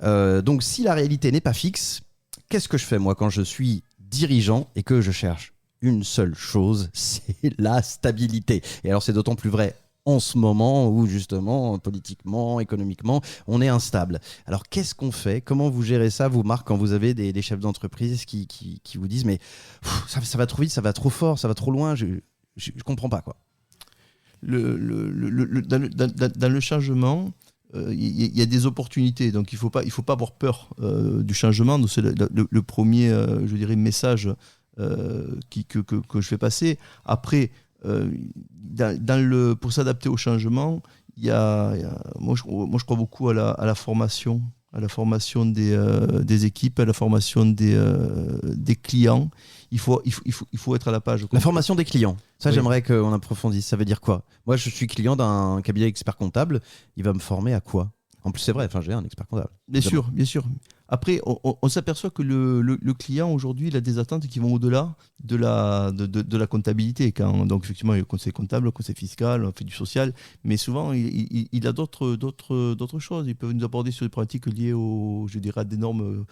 Donc si la réalité n'est pas fixe, qu'est-ce que je fais moi quand je suis dirigeant et que je cherche une seule chose, c'est la stabilité. Et alors c'est d'autant plus vrai en ce moment où justement, politiquement, économiquement, on est instable. Alors qu'est-ce qu'on fait ? Comment vous gérez ça, vous Marc, quand vous avez des chefs d'entreprise qui vous disent mais ça va trop vite, ça va trop fort, ça va trop loin, je comprends pas quoi. Dans le changement, il y a des opportunités, donc il faut pas avoir peur du changement. Donc c'est le premier, je dirais, message que je fais passer. Après, pour s'adapter au changement, moi je crois beaucoup à la formation, des équipes, à la formation des clients. Il faut être à la page. La formation des clients, ça oui. J'aimerais qu'on approfondisse. Ça veut dire quoi ? Moi, je suis client d'un cabinet expert comptable. Il va me former à quoi ? En plus, c'est vrai, j'ai un expert comptable. Bien sûr. Après, on s'aperçoit que le client, aujourd'hui, il a des attentes qui vont au-delà de la comptabilité. Donc, effectivement, il y a le conseil comptable, le conseil fiscal, on fait du social, mais souvent, il a d'autres choses. Il peut nous aborder sur des pratiques liées à des normes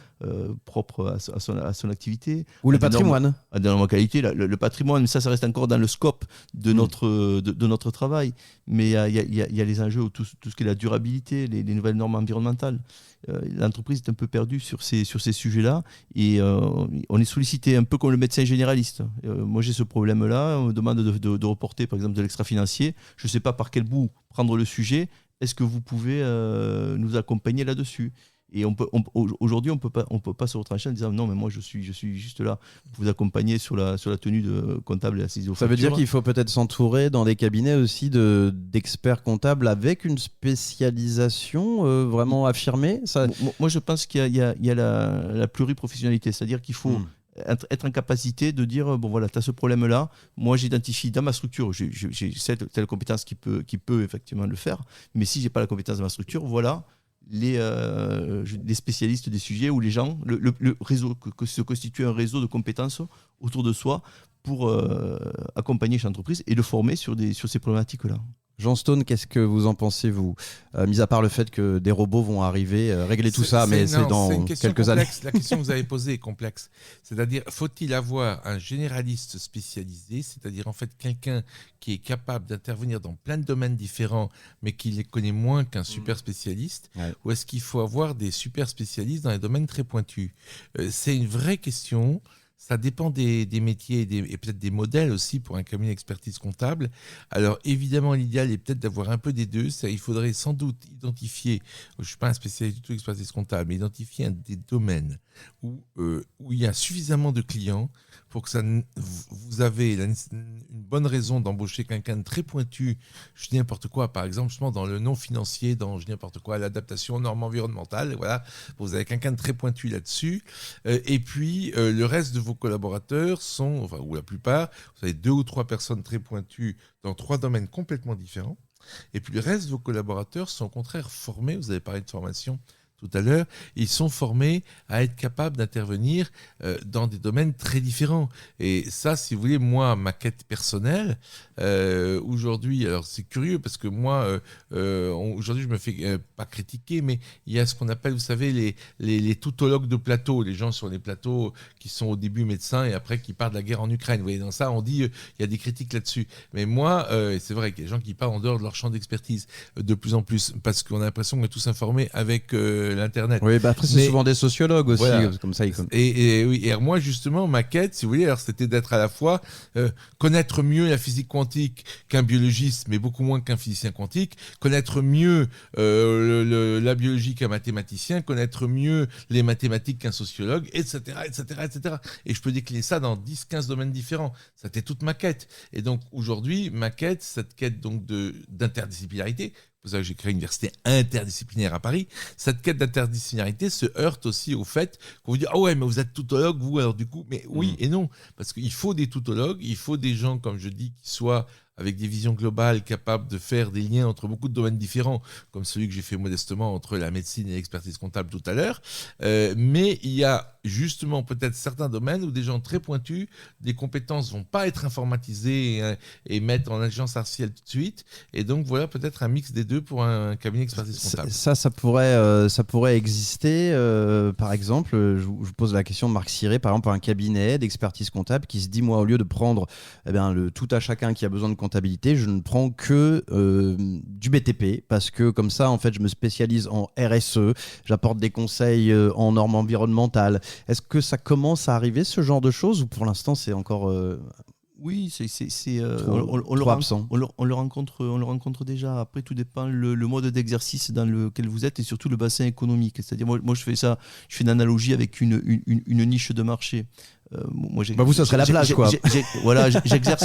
propres à son activité. Ou le patrimoine. À des normes en qualité. Le patrimoine, ça reste encore dans le scope de notre travail. Mais il y a les enjeux, tout ce qui est la durabilité, les nouvelles normes environnementales. L'entreprise est un peu perdue sur ces sujets-là et on est sollicité un peu comme le médecin généraliste. Moi j'ai ce problème-là, on me demande de reporter par exemple de l'extra-financier, je ne sais pas par quel bout prendre le sujet, est-ce que vous pouvez nous accompagner là-dessus ? Et aujourd'hui, on peut pas se retrancher en disant non, mais moi je suis juste là pour vous accompagner sur la tenue de comptable et la saisie aux factures. Ça veut dire qu'il faut peut-être s'entourer dans des cabinets aussi d'experts comptables avec une spécialisation vraiment affirmée. Ça... Moi, je pense qu'il y a la pluriprofessionnalité, c'est-à-dire qu'il faut être en capacité de dire bon voilà, tu as ce problème-là, moi j'identifie dans ma structure, j'ai telle compétence qui peut effectivement le faire, mais si j'ai pas la compétence dans ma structure, voilà. Les spécialistes des sujets ou les gens, le réseau, que se constitue un réseau de compétences autour de soi pour accompagner chaque entreprise et le former sur ces problématiques-là. Jean Stone, qu'est-ce que vous en pensez, vous ? Mis à part le fait que des robots vont arriver, régler tout ça, mais c'est dans quelques années. La question que vous avez posée est complexe. C'est-à-dire, faut-il avoir un généraliste spécialisé, c'est-à-dire en fait quelqu'un qui est capable d'intervenir dans plein de domaines différents, mais qui les connaît moins qu'un super spécialiste, ou est-ce qu'il faut avoir des super spécialistes dans les domaines très pointus ? C'est une vraie question. Ça dépend des métiers et peut-être des modèles aussi pour un cabinet d'expertise comptable. Alors évidemment, l'idéal est peut-être d'avoir un peu des deux. Il faudrait sans doute identifier, je ne suis pas un spécialiste du tout d'expertise comptable, mais identifier des domaines où il y a suffisamment de clients pour que vous avez une bonne raison d'embaucher quelqu'un de très pointu, je dis n'importe quoi, par exemple, justement dans le non financier, dans je dis n'importe quoi, l'adaptation aux normes environnementales, voilà, vous avez quelqu'un de très pointu là-dessus, et puis le reste de vos collaborateurs ou la plupart, vous avez 2 ou 3 personnes très pointues dans 3 domaines complètement différents, et puis le reste de vos collaborateurs sont au contraire formés, vous avez parlé de formation tout à l'heure, ils sont formés à être capables d'intervenir dans des domaines très différents. Et ça, si vous voulez, moi, ma quête personnelle, aujourd'hui, alors c'est curieux parce que moi, aujourd'hui, je me fais pas critiquer, mais il y a ce qu'on appelle, vous savez, les toutologues de plateau, les gens sur les plateaux qui sont au début médecins et après qui partent de la guerre en Ukraine. Vous voyez, dans ça, on dit, il y a des critiques là-dessus. Mais moi, c'est vrai qu'il y a des gens qui parlent en dehors de leur champ d'expertise de plus en plus parce qu'on a l'impression qu'on est tous informés avec l'Internet. Oui, après c'est souvent des sociologues aussi, voilà. Comme ça. Et moi justement, ma quête, si vous voulez, alors c'était d'être à la fois connaître mieux la physique quantique qu'un biologiste, mais beaucoup moins qu'un physicien quantique, connaître mieux la biologie qu'un mathématicien, connaître mieux les mathématiques qu'un sociologue, etc., etc., etc. Et je peux décliner ça dans 10-15 domaines différents. C'était toute ma quête. Et donc aujourd'hui, ma quête, cette quête donc d'interdisciplinarité. C'est pour ça que j'ai créé une université interdisciplinaire à Paris. Cette quête d'interdisciplinarité se heurte aussi au fait qu'on vous dit « Ah ouais, mais vous êtes toutologue, vous, alors du coup... » Mais oui et non, parce qu'il faut des toutologues, il faut des gens, comme je dis, qui soient avec des visions globales, capables de faire des liens entre beaucoup de domaines différents, comme celui que j'ai fait modestement entre la médecine et l'expertise comptable tout à l'heure. Mais il y a justement peut-être certains domaines où des gens très pointus, des compétences vont pas être informatisées et mettre en intelligence artificielle tout de suite. Et donc voilà peut-être un mix des deux pour un cabinet d'expertise comptable. Ça pourrait exister. Par exemple, je vous pose la question de Marc Ciré, par exemple, un cabinet d'expertise comptable qui se dit, moi, au lieu de prendre le tout à chacun qui a besoin de comptabilité, je ne prends que du BTP, parce que comme ça, en fait, je me spécialise en RSE, j'apporte des conseils en normes environnementales. Est-ce que ça commence à arriver, ce genre de choses, ou pour l'instant, c'est encore... Oui, on le rencontre déjà. Après, tout dépend le mode d'exercice dans lequel vous êtes et surtout le bassin économique. C'est-à-dire, moi je fais une analogie avec une niche de marché. Vous, ça serait la plage, quoi.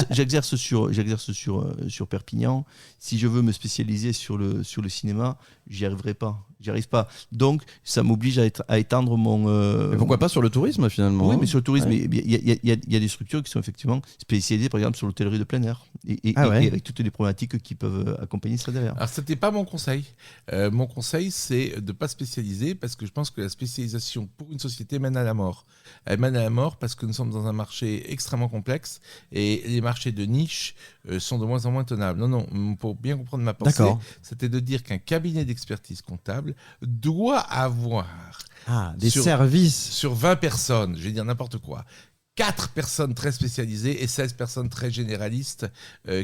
J'exerce sur Perpignan. Si je veux me spécialiser sur le cinéma, j'y arrive pas. Donc, ça m'oblige à étendre mon. Mais pourquoi pas sur le tourisme, finalement? Oui, mais sur le tourisme, il y a des structures qui sont effectivement spécialisées, par exemple, sur l'hôtellerie de plein air et avec toutes les problématiques qui peuvent accompagner ça derrière. Alors, c'était pas mon conseil. Mon conseil, c'est de pas spécialiser, parce que je pense que la spécialisation pour une société mène à la mort. Elle mène à la mort parce que nous sommes dans un marché extrêmement complexe et les marchés de niche sont de moins en moins tenables. Non, pour bien comprendre ma pensée, c'était de dire qu'un cabinet d'expertise comptable doit avoir des services sur 20 personnes, je vais dire n'importe quoi, 4 personnes très spécialisées et 16 personnes très généralistes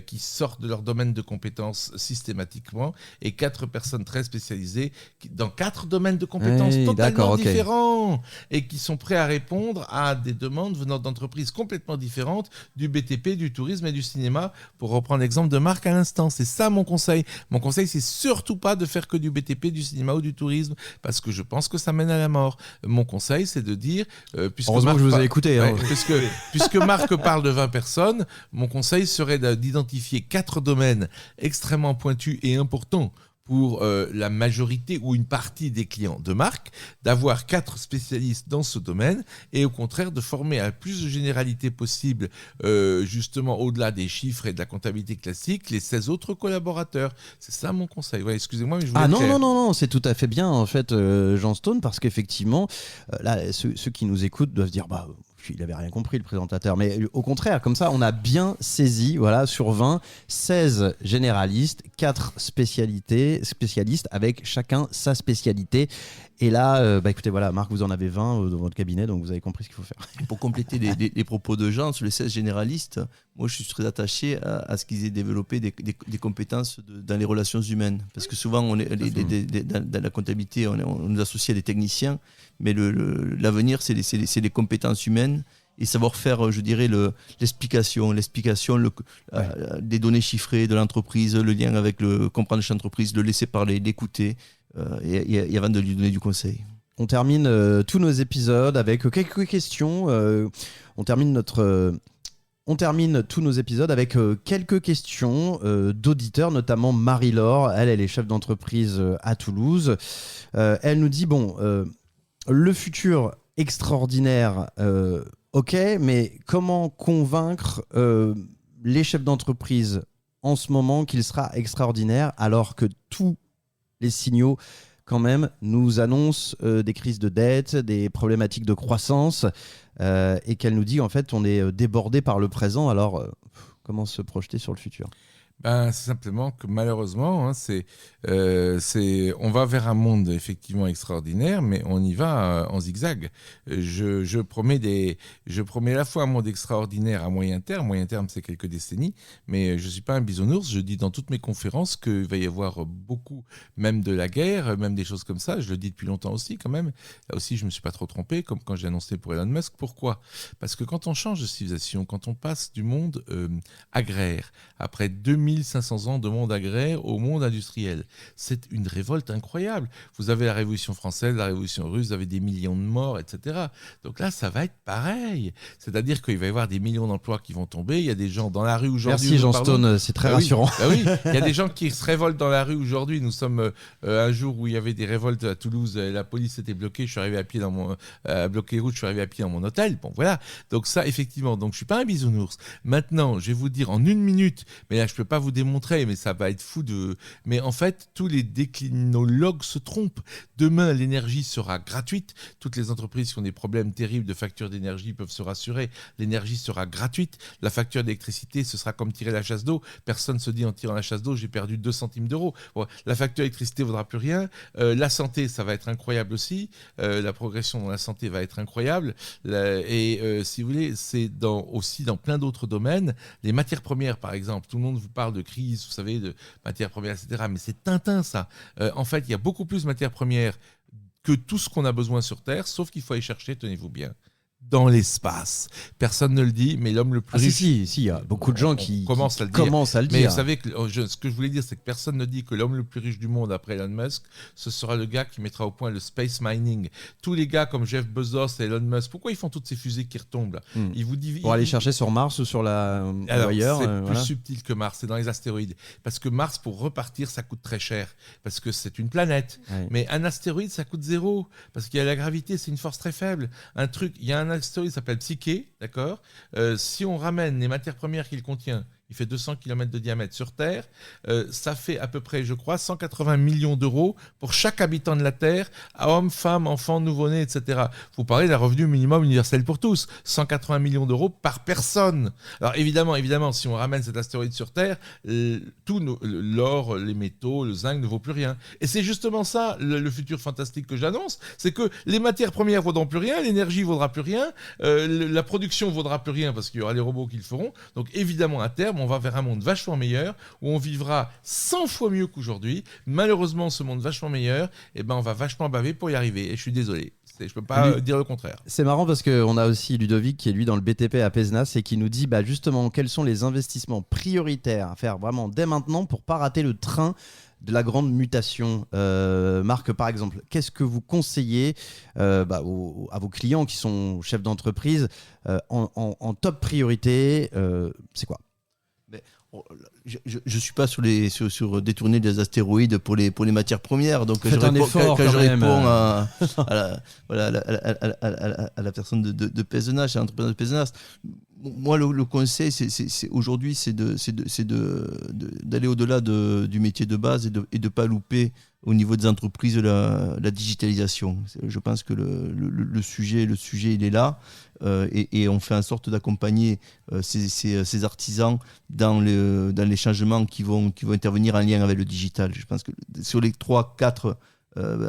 qui sortent de leur domaine de compétences systématiquement, et 4 personnes très spécialisées dans 4 domaines de compétences totalement différents et qui sont prêts à répondre à des demandes venant d'entreprises complètement différentes, du BTP, du tourisme et du cinéma, pour reprendre l'exemple de Marc à l'instant. C'est ça mon conseil. Mon conseil, c'est surtout pas de faire que du BTP, du cinéma ou du tourisme, parce que je pense que ça mène à la mort. Mon conseil, c'est de dire... Heureusement que je vous ai écouté. Puisque Marc parle de 20 personnes, mon conseil serait d'identifier 4 domaines extrêmement pointus et importants pour la majorité ou une partie des clients de Marc, d'avoir 4 spécialistes dans ce domaine et au contraire de former à plus de généralité possible, justement au-delà des chiffres et de la comptabilité classique, les 16 autres collaborateurs. C'est ça mon conseil. Ouais, excusez-moi, mais je voulais non, c'est tout à fait bien en fait, Jean Stone, parce qu'effectivement, là, ceux qui nous écoutent doivent se dire, il n'avait rien compris, le présentateur. Mais au contraire, comme ça, on a bien saisi, sur 20, 16 généralistes, 4 spécialistes, avec chacun sa spécialité. Et là, écoutez, Marc, vous en avez 20 dans votre cabinet, donc vous avez compris ce qu'il faut faire. Pour compléter les propos de Jean sur les 16 généralistes, moi, je suis très attaché à ce qu'ils aient développé des compétences dans les relations humaines. Parce que souvent, dans la comptabilité, on nous associe à des techniciens, mais l'avenir, c'est les compétences humaines et savoir faire, je dirais, l'explication des données chiffrées de l'entreprise, le lien avec comprendre chaque entreprise, le laisser parler, l'écouter et avant de lui donner du conseil. On termine tous nos épisodes avec quelques questions. On termine tous nos épisodes avec quelques questions d'auditeurs, notamment Marie-Laure. Elle est chef d'entreprise à Toulouse. Elle nous dit, le futur extraordinaire, ok, mais comment convaincre les chefs d'entreprise en ce moment qu'il sera extraordinaire, alors que tous les signaux quand même nous annoncent des crises de dette, des problématiques de croissance, et qu'elle nous dit en fait on est débordé par le présent, alors comment se projeter sur le futur ? C'est simplement que malheureusement, on va vers un monde effectivement extraordinaire, mais on y va en zigzag. Je promets à la fois un monde extraordinaire à moyen terme c'est quelques décennies, mais je ne suis pas un bisounours. Je dis dans toutes mes conférences qu'il va y avoir beaucoup, même de la guerre, même des choses comme ça. Je le dis depuis longtemps aussi quand même. Là aussi, je ne me suis pas trop trompé, comme quand j'ai annoncé pour Elon Musk. Pourquoi ? Parce que quand on change de civilisation, quand on passe du monde agraire, après 2000 2500 ans de monde agraire au monde industriel. C'est une révolte incroyable. Vous avez la Révolution française, la Révolution russe, vous avez des millions de morts, etc. Donc là, ça va être pareil. C'est-à-dire qu'il va y avoir des millions d'emplois qui vont tomber. Il y a des gens dans la rue aujourd'hui... Merci Jean Stone, c'est très rassurant. Oui. Il y a des gens qui se révoltent dans la rue aujourd'hui. Nous sommes un jour où il y avait des révoltes à Toulouse. La police était bloquée. Je suis arrivé à pied bloqué les routes. Je suis arrivé à pied dans mon hôtel. Bon, voilà. Donc ça, effectivement. Donc je suis pas un bisounours. Maintenant, je vais vous dire en une minute, mais là, je peux pas vous démontrer, mais ça va être fou de... Mais en fait, tous les déclinologues se trompent. Demain, l'énergie sera gratuite. Toutes les entreprises qui ont des problèmes terribles de facture d'énergie peuvent se rassurer. L'énergie sera gratuite. La facture d'électricité, ce sera comme tirer la chasse d'eau. Personne se dit en tirant la chasse d'eau, j'ai perdu 2 centimes d'euros. Bon, la facture d'électricité ne vaudra plus rien. La santé, ça va être incroyable aussi. La progression dans la santé va être incroyable. Si vous voulez, c'est aussi dans plein d'autres domaines. Les matières premières, par exemple, tout le monde vous parle de crise, vous savez, de matières premières, etc. Mais c'est Tintin, ça. En fait, il y a beaucoup plus de matières premières que tout ce qu'on a besoin sur Terre, sauf qu'il faut aller chercher, tenez-vous bien, dans l'espace. Personne ne le dit, mais l'homme le plus riche... Si, il y a beaucoup de gens qui commencent à le dire. Mais vous savez, ce que je voulais dire, c'est que personne ne dit que l'homme le plus riche du monde, après Elon Musk, ce sera le gars qui mettra au point le space mining. Tous les gars comme Jeff Bezos et Elon Musk, pourquoi ils font toutes ces fusées qui retombent là? Pour aller chercher sur Mars ou sur ailleurs. C'est plus subtil que Mars, c'est dans les astéroïdes. Parce que Mars, pour repartir, ça coûte très cher. Parce que c'est une planète. Ouais. Mais un astéroïde, ça coûte 0. Parce qu'il y a la gravité, c'est une force très faible. Il y a un astéroïde qui s'appelle Psyche, d'accord. Si on ramène les matières premières qu'il contient, il fait 200 km de diamètre sur Terre, ça fait à peu près, je crois, 180 millions d'euros pour chaque habitant de la Terre, hommes, femmes, enfants, nouveau-nés, etc. Vous parlez d'un revenu minimum universel pour tous, 180 millions d'euros par personne. Alors évidemment, si on ramène cet astéroïde sur Terre, l'or, les métaux, le zinc ne vaut plus rien. Et c'est justement ça, le futur fantastique que j'annonce, c'est que les matières premières ne vaudront plus rien, l'énergie ne vaudra plus rien, la production ne vaudra plus rien parce qu'il y aura les robots qui le feront. Donc évidemment, à terme, on va vers un monde vachement meilleur, où on vivra 100 fois mieux qu'aujourd'hui. Malheureusement, ce monde vachement meilleur, on va vachement baver pour y arriver. Et je suis désolé. Je ne peux pas dire le contraire. C'est marrant parce qu'on a aussi Ludovic qui est lui dans le BTP à Pézenas et qui nous dit justement quels sont les investissements prioritaires à faire vraiment dès maintenant pour ne pas rater le train de la grande mutation. Marc, par exemple, qu'est-ce que vous conseillez à vos clients qui sont chefs d'entreprise en top priorité, c'est quoi? Je suis pas sur détourner des astéroïdes pour les matières premières, donc faites un effort quand je même. réponds à la personne de Pézenas, à l'entrepreneur de Pézenas. Moi, le conseil, aujourd'hui, c'est d'aller au-delà du métier de base et de pas louper au niveau des entreprises la digitalisation. Je pense que le sujet, il est là, et on fait en sorte d'accompagner ces artisans dans les changements qui vont intervenir en lien avec le digital. Je pense que sur les 3-4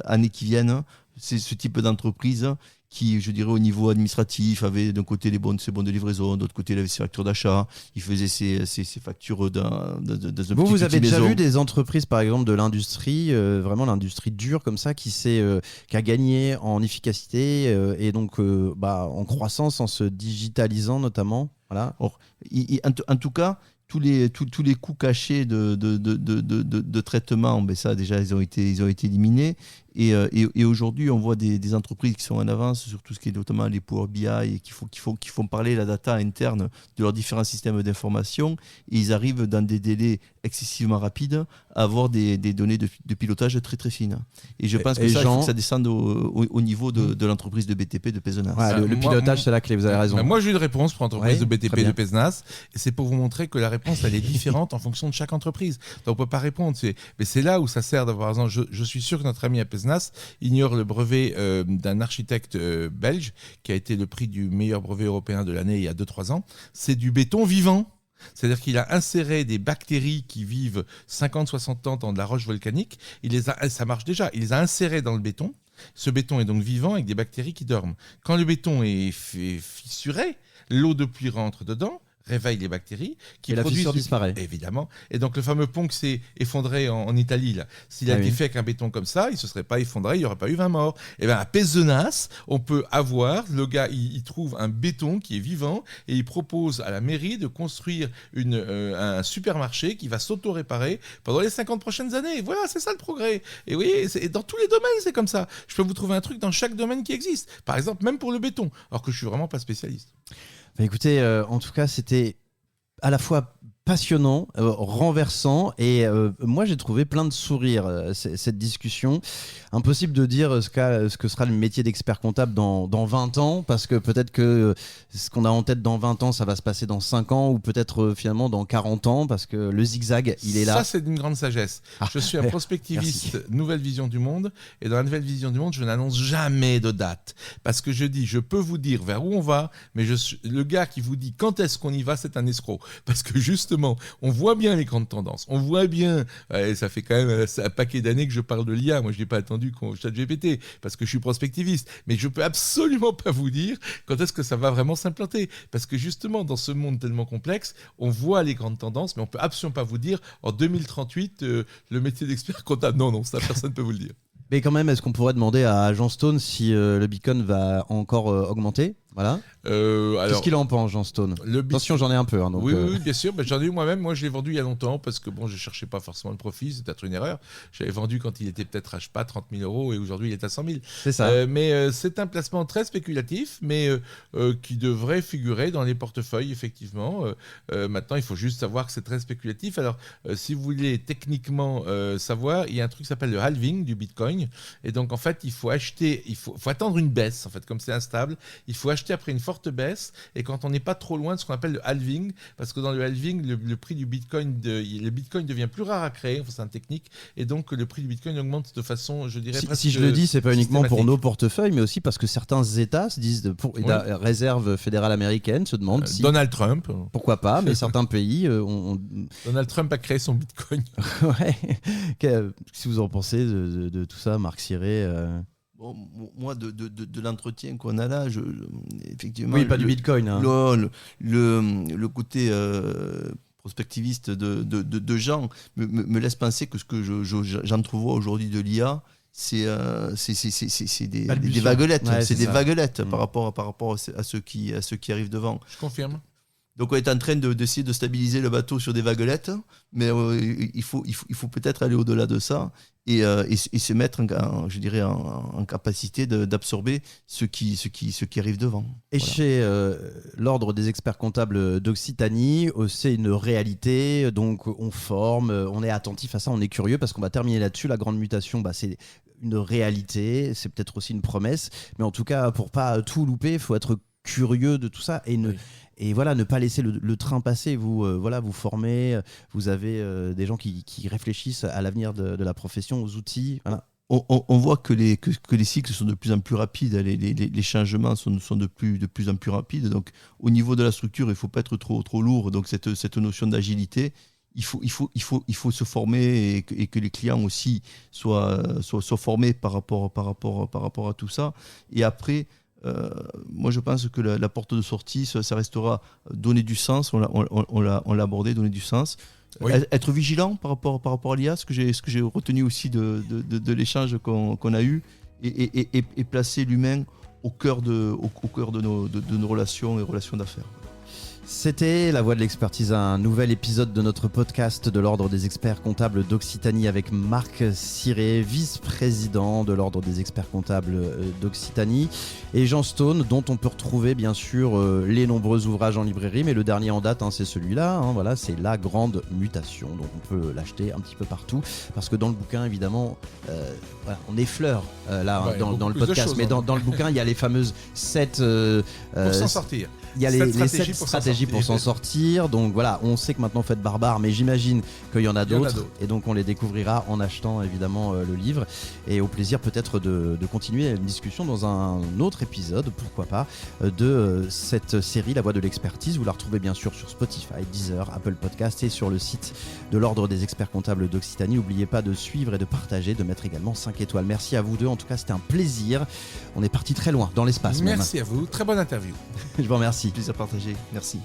années qui viennent, c'est ce type d'entreprise qui, je dirais, au niveau administratif, avait d'un côté ses bons de livraison, d'autre côté, il avait ses factures d'achat, il faisait ses factures dans un petit Vous avez déjà maison. vu des entreprises, par exemple, de l'industrie, vraiment l'industrie dure comme ça, qui a gagné en efficacité et donc en croissance, en se digitalisant notamment, voilà. Or, en tout cas, tous les coûts cachés de traitement, ça déjà ils ont été éliminés. Et aujourd'hui, on voit des entreprises qui sont en avance sur tout ce qui est notamment les Power BI et qui font parler la data interne de leurs différents systèmes d'information. Et ils arrivent dans des délais excessivement rapides à avoir des données de pilotage très très fines. Et je pense que il faut que ça descende au niveau de l'entreprise de BTP de Pézenas. Ouais, le pilotage, c'est la clé, vous avez raison. Moi, j'ai une réponse pour l'entreprise de BTP de Pézenas. Et c'est pour vous montrer que la réponse, elle est différente en fonction de chaque entreprise. Donc, on ne peut pas répondre. Mais c'est là où ça sert d'avoir, par exemple, je suis sûr que notre ami à Pézenas ignore le brevet d'un architecte belge qui a été le prix du meilleur brevet européen de l'année il y a 2-3 ans. C'est du béton vivant. C'est-à-dire qu'il a inséré des bactéries qui vivent 50-60 ans dans de la roche volcanique. Ça marche déjà. Il les a insérées dans le béton. Ce béton est donc vivant avec des bactéries qui dorment. Quand le béton est fissuré, l'eau de pluie rentre dedans, réveille les bactéries qui Et la produisent fissure disparaît. Évidemment. Et donc le fameux pont qui s'est effondré en Italie, là, s'il a été fait avec un béton comme ça, il ne se serait pas effondré, il n'y aurait pas eu 20 morts. Et bien à Pézenas, on peut avoir, le gars, il trouve un béton qui est vivant et il propose à la mairie de construire un supermarché qui va s'auto-réparer pendant les 50 prochaines années. Voilà, c'est ça le progrès. Et oui, dans tous les domaines, c'est comme ça. Je peux vous trouver un truc dans chaque domaine qui existe. Par exemple, même pour le béton, alors que je suis vraiment pas spécialiste. Bah écoutez, en tout cas, c'était à la fois passionnant, renversant, et moi j'ai trouvé plein de sourires cette discussion. Impossible de dire ce que sera le métier d'expert comptable dans 20 ans, parce que peut-être que ce qu'on a en tête dans 20 ans, ça va se passer dans 5 ans, ou peut-être finalement dans 40 ans, parce que le zigzag, il est là. Ça, c'est d'une grande sagesse. Je suis un prospectiviste nouvelle vision du monde, et dans la nouvelle vision du monde, je n'annonce jamais de date, parce que je peux vous dire vers où on va, mais le gars qui vous dit quand est-ce qu'on y va, c'est un escroc, parce que justement, on voit bien les grandes tendances, on voit bien, ça fait quand même un paquet d'années que je parle de l'IA, moi je n'ai pas attendu qu'on ChatGPT, parce que je suis prospectiviste, mais je peux absolument pas vous dire quand est-ce que ça va vraiment s'implanter, parce que justement dans ce monde tellement complexe, on voit les grandes tendances, mais on peut absolument pas vous dire en 2038 le métier d'expert comptable, non, ça personne ne peut vous le dire. Mais quand même, est-ce qu'on pourrait demander à Jean Stone si le Bitcoin va encore augmenter ? Voilà. Qu'est-ce qu'il en pense, Jean Stone ? Attention, j'en ai un peu. Hein, donc, oui, bien sûr. J'en ai eu moi-même. Moi, je l'ai vendu il y a longtemps parce que je ne cherchais pas forcément le profit. C'est peut-être une erreur. J'avais vendu quand il était peut-être, 30 000 euros et aujourd'hui, il est à 100 000. C'est ça. Mais c'est un placement très spéculatif, mais qui devrait figurer dans les portefeuilles, effectivement. Maintenant, il faut juste savoir que c'est très spéculatif. Alors, si vous voulez techniquement savoir, il y a un truc qui s'appelle le halving du Bitcoin. Et donc, en fait, il faut acheter, il faut attendre une baisse. En fait, comme c'est instable, il faut acheter après une forte baisse et quand on n'est pas trop loin de ce qu'on appelle le halving, parce que dans le halving, le prix du Bitcoin, le Bitcoin devient plus rare à créer, enfin, c'est une technique, et donc le prix du Bitcoin augmente de façon, je dirais, si je le dis, c'est pas uniquement pour nos portefeuilles, mais aussi parce que certains États se disent, la réserve fédérale américaine se demande si... Donald Trump. Pourquoi pas, mais certains pays... Donald Trump a créé son Bitcoin. Ouais. Si vous en pensez de tout ça, Marc Siré Bon, moi, de l'entretien qu'on a là, effectivement... Oui, pas du Bitcoin. Hein. Le côté prospectiviste de Jean me laisse penser que ce que j'entrevois aujourd'hui de l'IA, c'est des vaguelettes. Ouais, c'est des vaguelettes par rapport à ce qui arrive devant. Je confirme. Donc on est en train d'essayer de stabiliser le bateau sur des vaguelettes, mais il faut peut-être aller au-delà de ça et se mettre en capacité d'absorber ce qui arrive devant. Et voilà. Chez l'Ordre des experts comptables d'Occitanie, c'est une réalité, donc on forme, on est attentif à ça, on est curieux parce qu'on va terminer là-dessus. La grande mutation, c'est une réalité, c'est peut-être aussi une promesse, mais en tout cas, pour pas tout louper, il faut être curieux de tout ça et voilà, ne pas laisser le train passer. Vous formez, vous avez des gens qui réfléchissent à l'avenir de la profession, aux outils. Voilà. On voit que les cycles sont de plus en plus rapides, les changements sont de plus en plus rapides. Donc, au niveau de la structure, il ne faut pas être trop lourd. Donc, cette notion d'agilité, il faut se former et que les clients aussi soient formés par rapport à tout ça. Et après, moi je pense que la porte de sortie, ça restera donner du sens, on l'a abordé, donner du sens. Oui. Être vigilant par rapport à l'IA, ce que j'ai retenu aussi de l'échange qu'on a eu, et placer l'humain au cœur de nos relations et relations d'affaires. C'était La Voix de l'Expertise, un nouvel épisode de notre podcast de l'Ordre des experts comptables d'Occitanie avec Marc Siré, vice-président de l'Ordre des experts comptables d'Occitanie, et Jean Stone, dont on peut retrouver bien sûr les nombreux ouvrages en librairie, mais le dernier en date, c'est celui-là, voilà, c'est La Grande Mutation, donc on peut l'acheter un petit peu partout, parce que dans le bouquin, évidemment, on effleure dans le podcast, mais dans le bouquin, il y a les fameuses 7... pour s'en sortir. Il y a les 7 stratégies pour s'en sortir. Donc voilà, on sait que maintenant vous faites barbare, mais j'imagine qu'il y en a d'autres. Et donc on les découvrira en achetant évidemment le livre. Et au plaisir peut-être de continuer une discussion dans un autre épisode, pourquoi pas, de cette série La Voix de l'Expertise. Vous la retrouvez bien sûr sur Spotify, Deezer, Apple Podcast et sur le site de l'Ordre des experts comptables d'Occitanie. N'oubliez pas de suivre et de partager, de mettre également 5 étoiles. Merci à vous deux. En tout cas, c'était un plaisir. On est parti très loin dans l'espace. Merci à vous. Très bonne interview. Je vous remercie. Plaisir partagé. Merci.